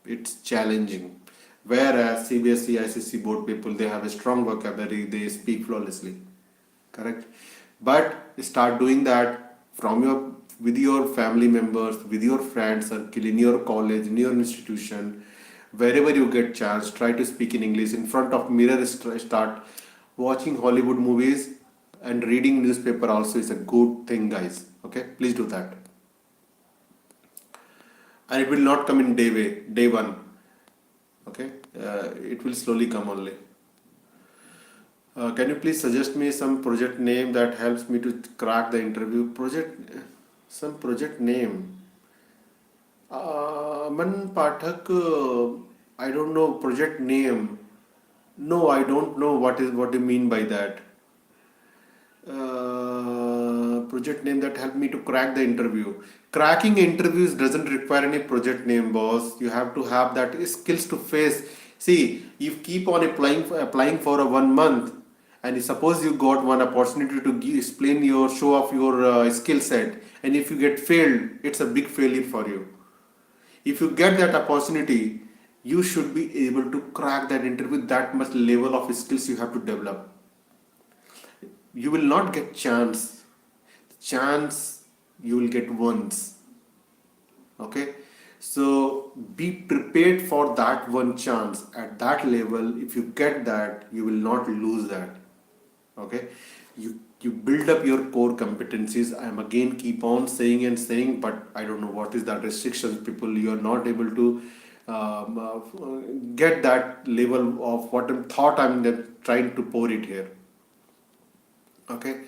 it's challenging. Whereas CBSE, ICC board people, they have a strong vocabulary, they speak flawlessly. Correct? But start doing that with your family members, with your friends circle, in your college, in your institution, wherever you get chance, try to speak in English in front of mirror. Start watching Hollywood movies, and reading newspaper also is a good thing, guys. Okay, please do that. And it will not come in day one. Okay, it will slowly come only. Can you please suggest me some project name that helps me to crack the interview? Some project name. Man Pathak, I don't know project name. No, I don't know what you mean by that. Project name that helped me to crack the interview. Cracking interviews doesn't require any project name, boss. You have to have that skills to face. See, you keep on applying for a 1 month, and suppose you got one opportunity to explain your show off your skill set, and if you get failed, it's a big failure for you. If you get that opportunity, you should be able to crack that interview. That much level of skills you have to develop. You will not get chance you will get once. Okay, so be prepared for that one chance at that level. If you get that, you will not lose that. Okay, you build up your core competencies. I am again keep on saying, but I don't know what is that restrictions. People, you are not able to get that level of what I'm thought I'm trying to pour it here. Okay.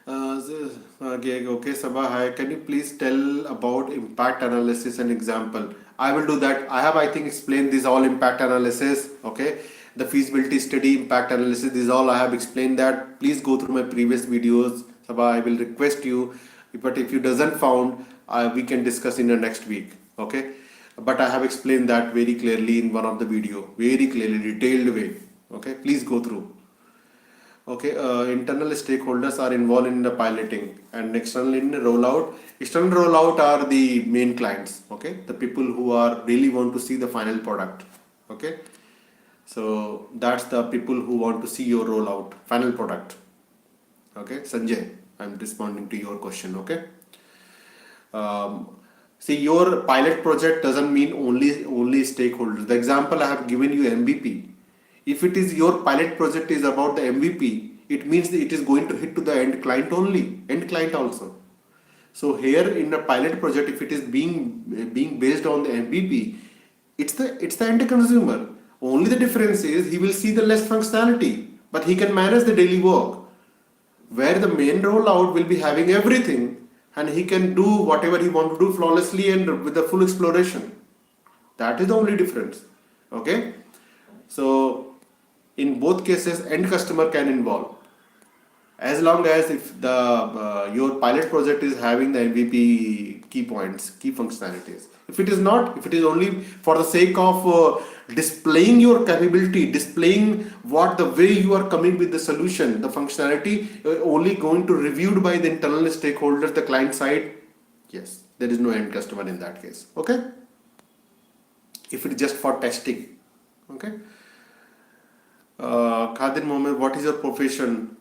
Okay, Sabha, hi. Can you please tell about impact analysis and example? I will do that. I think, explained this all impact analysis. Okay. The feasibility study, impact analysis, this is all I have explained that. Please go through my previous videos. Sabha, I will request you. But if you doesn't found, we can discuss in the next week. Okay. But I have explained that very clearly in one of the video. Very clearly, detailed way. Okay. Please go through. Okay, internal stakeholders are involved in the piloting, and external in the rollout. External rollout are the main clients. Okay, the people who are really want to see the final product. Okay, so that's the people who want to see your rollout final product. Okay, Sanjay, I'm responding to your question. Okay, see, your pilot project doesn't mean only stakeholders. The example I have given you, MVP. If it is your pilot project is about the MVP, it means that it is going to hit to the end client only, end client also. So here in the pilot project, if it is being based on the MVP, it's the end consumer. Only the difference is he will see the less functionality, but he can manage the daily work. Where the main rollout will be having everything, and he can do whatever he want to do flawlessly and with the full exploration. That is the only difference. Okay, so in both cases, end customer can involve, as long as if the your pilot project is having the MVP key points, key functionalities. If it is not, if it is only for the sake of displaying your capability, displaying what the way you are coming with the solution, the functionality, only going to reviewed by the internal stakeholders, the client side, yes, there is no end customer in that case. Okay, if it is just for testing. Okay. Khadir Mohammed, what is your profession?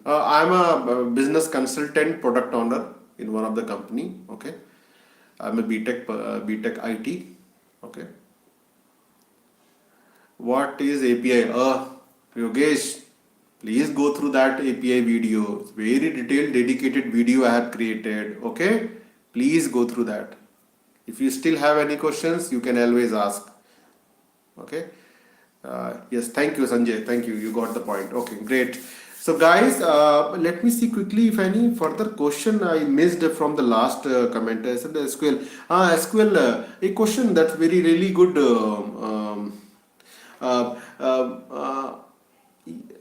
I am a business consultant, product owner in one of the company. Okay, I am a BTech IT. Okay. What is API? Yogesh, please go through that API video. It's very detailed, dedicated video I have created. Okay, please go through that. If you still have any questions, you can always ask. Okay. Yes, thank you, Sanjay. Thank you. You got the point. Okay, great. So, guys, let me see quickly if any further question I missed from the last comment. I said SQL. SQL, a question that's very really good.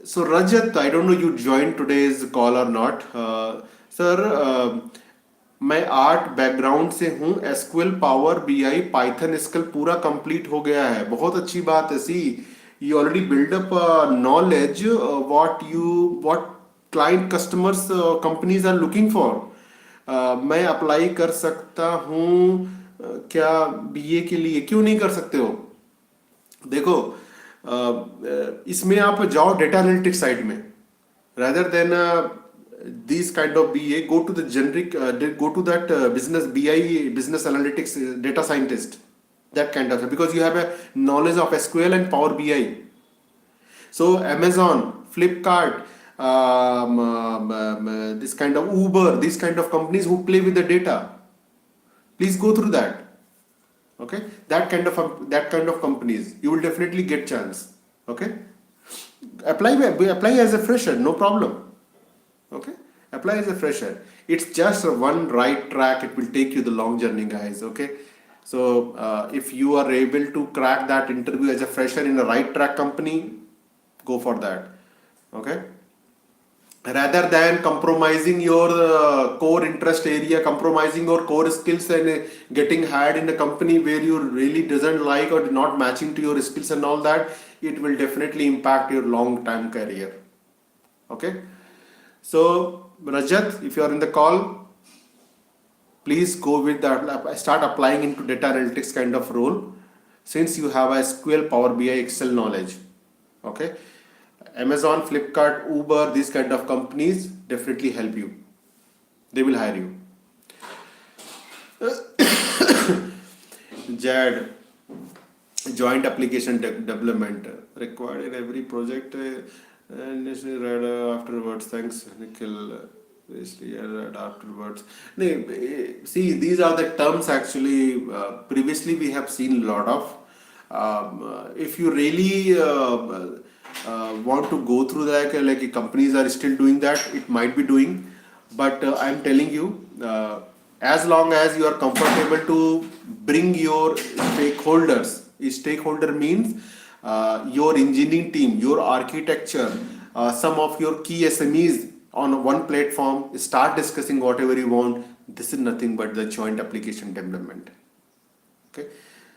So, Rajat, I don't know you joined today's call or not. Sir, मैं art background से हूँ. SQL, power BI, Python skill पूरा complete हो गया है. बहुत अच्छी बात है. सी, you already build up knowledge what client customers companies are looking for. मैं अप्लाई कर सकता हूँ क्या बीए के लिए? क्यों नहीं कर सकते हो? देखो, इसमें आप जाओ डेटा एनालिटिक्स साइड में, rather than these kind of BA, go to the generic, go to that business BI, business analytics, data scientist. That kind of, because you have a knowledge of SQL and Power BI. So Amazon, Flipkart, this kind of Uber, these kind of companies who play with the data, please go through that. Okay, that kind of companies, you will definitely get chance. Okay, apply as a fresher, no problem. Okay, apply as a fresher. It's just one right track. It will take you the long journey, guys. Okay, so if you are able to crack that interview as a fresher in a right track company, go for that. Okay, rather than compromising your core interest area, compromising your core skills, and getting hired in a company where you really doesn't like or not matching to your skills and all that, it will definitely impact your long time career. Okay, so Rajat, if you are in the call, please go with that, start applying into data analytics kind of role, since you have a SQL, Power BI, Excel knowledge. Okay, Amazon, Flipkart, Uber, these kind of companies definitely help you. They will hire you. JAD, joint application development, required in every project, and read afterwards. Thanks, Nikhil. Basically, read afterwards. See, these are the terms actually. Previously, we have seen a lot of. If you really want to go through that, like companies are still doing that, it might be doing, but I'm telling you, as long as you are comfortable to bring your stakeholders. Stakeholder means your engineering team, your architecture, some of your key SMEs on one platform, start discussing whatever you want. This is nothing but the joint application development. Okay,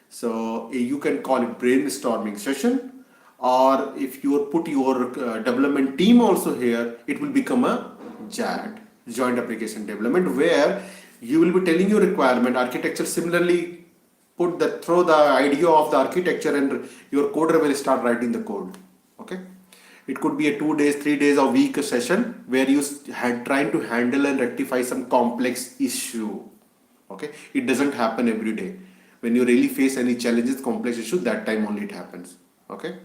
so you can call it brainstorming session, or if you put your development team also here, it will become a JAD, joint application development, where you will be telling your requirement architecture. Similarly, throw the idea of the architecture, and your coder will start writing the code. Okay, it could be a 2 days, 3 days, or week session where you had trying to handle and rectify some complex issue. Okay, it doesn't happen every day. When you really face any challenges, complex issue, that time only it happens. Okay,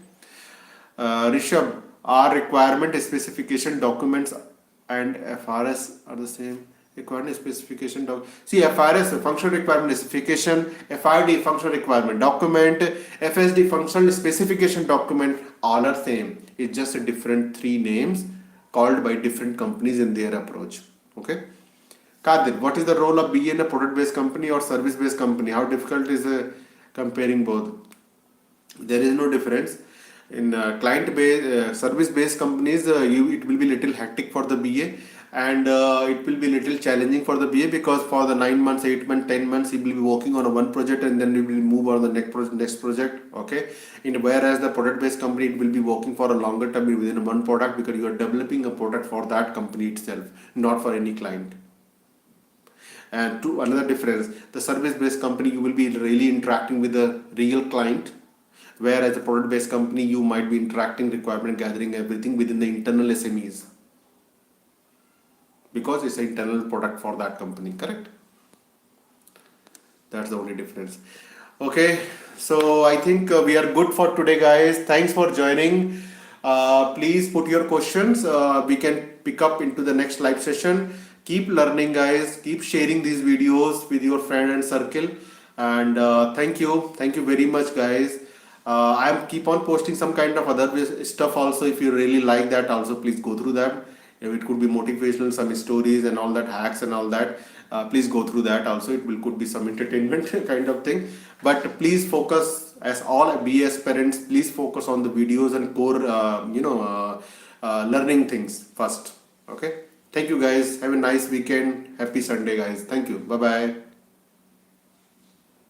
Rishabh, our requirement specification documents and FRS are the same. Requirement specification see, FRS, functional requirement specification, FID, functional requirement document, FSD, functional specification document, all are same. It's just a different 3 names called by different companies in their approach. Okay, Kadir, what is the role of BA in a product-based company or service-based company? How difficult is comparing both? There is no difference. In client-based, service-based companies, it will be little hectic for the BA, and it will be little challenging for the BA, because for the 9 months, 8 months, 10 months, he will be working on a one project, and then he will move on the next project. Okay, whereas the product-based company, it will be working for a longer term within one product, because you are developing a product for that company itself, not for any client. And to another difference, the service-based company, you will be really interacting with the real client, whereas a product-based company, you might be interacting, requirement gathering, everything within the internal SMEs, because it's an internal product for that company. Correct? That's the only difference. Okay, so I think we are good for today, guys. Thanks for joining. Please put your questions. We can pick up into the next live session. Keep learning, guys. Keep sharing these videos with your friend and circle. And thank you very much, guys. I keep on posting some kind of other stuff also. If you really like that, also please go through that. It could be motivational, some stories and all that, hacks and all that. Please go through that also. Could be some entertainment kind of thing. But please focus, as all BS parents, please focus on the videos and core, learning things first. Okay. Thank you, guys. Have a nice weekend. Happy Sunday, guys. Thank you. Bye bye.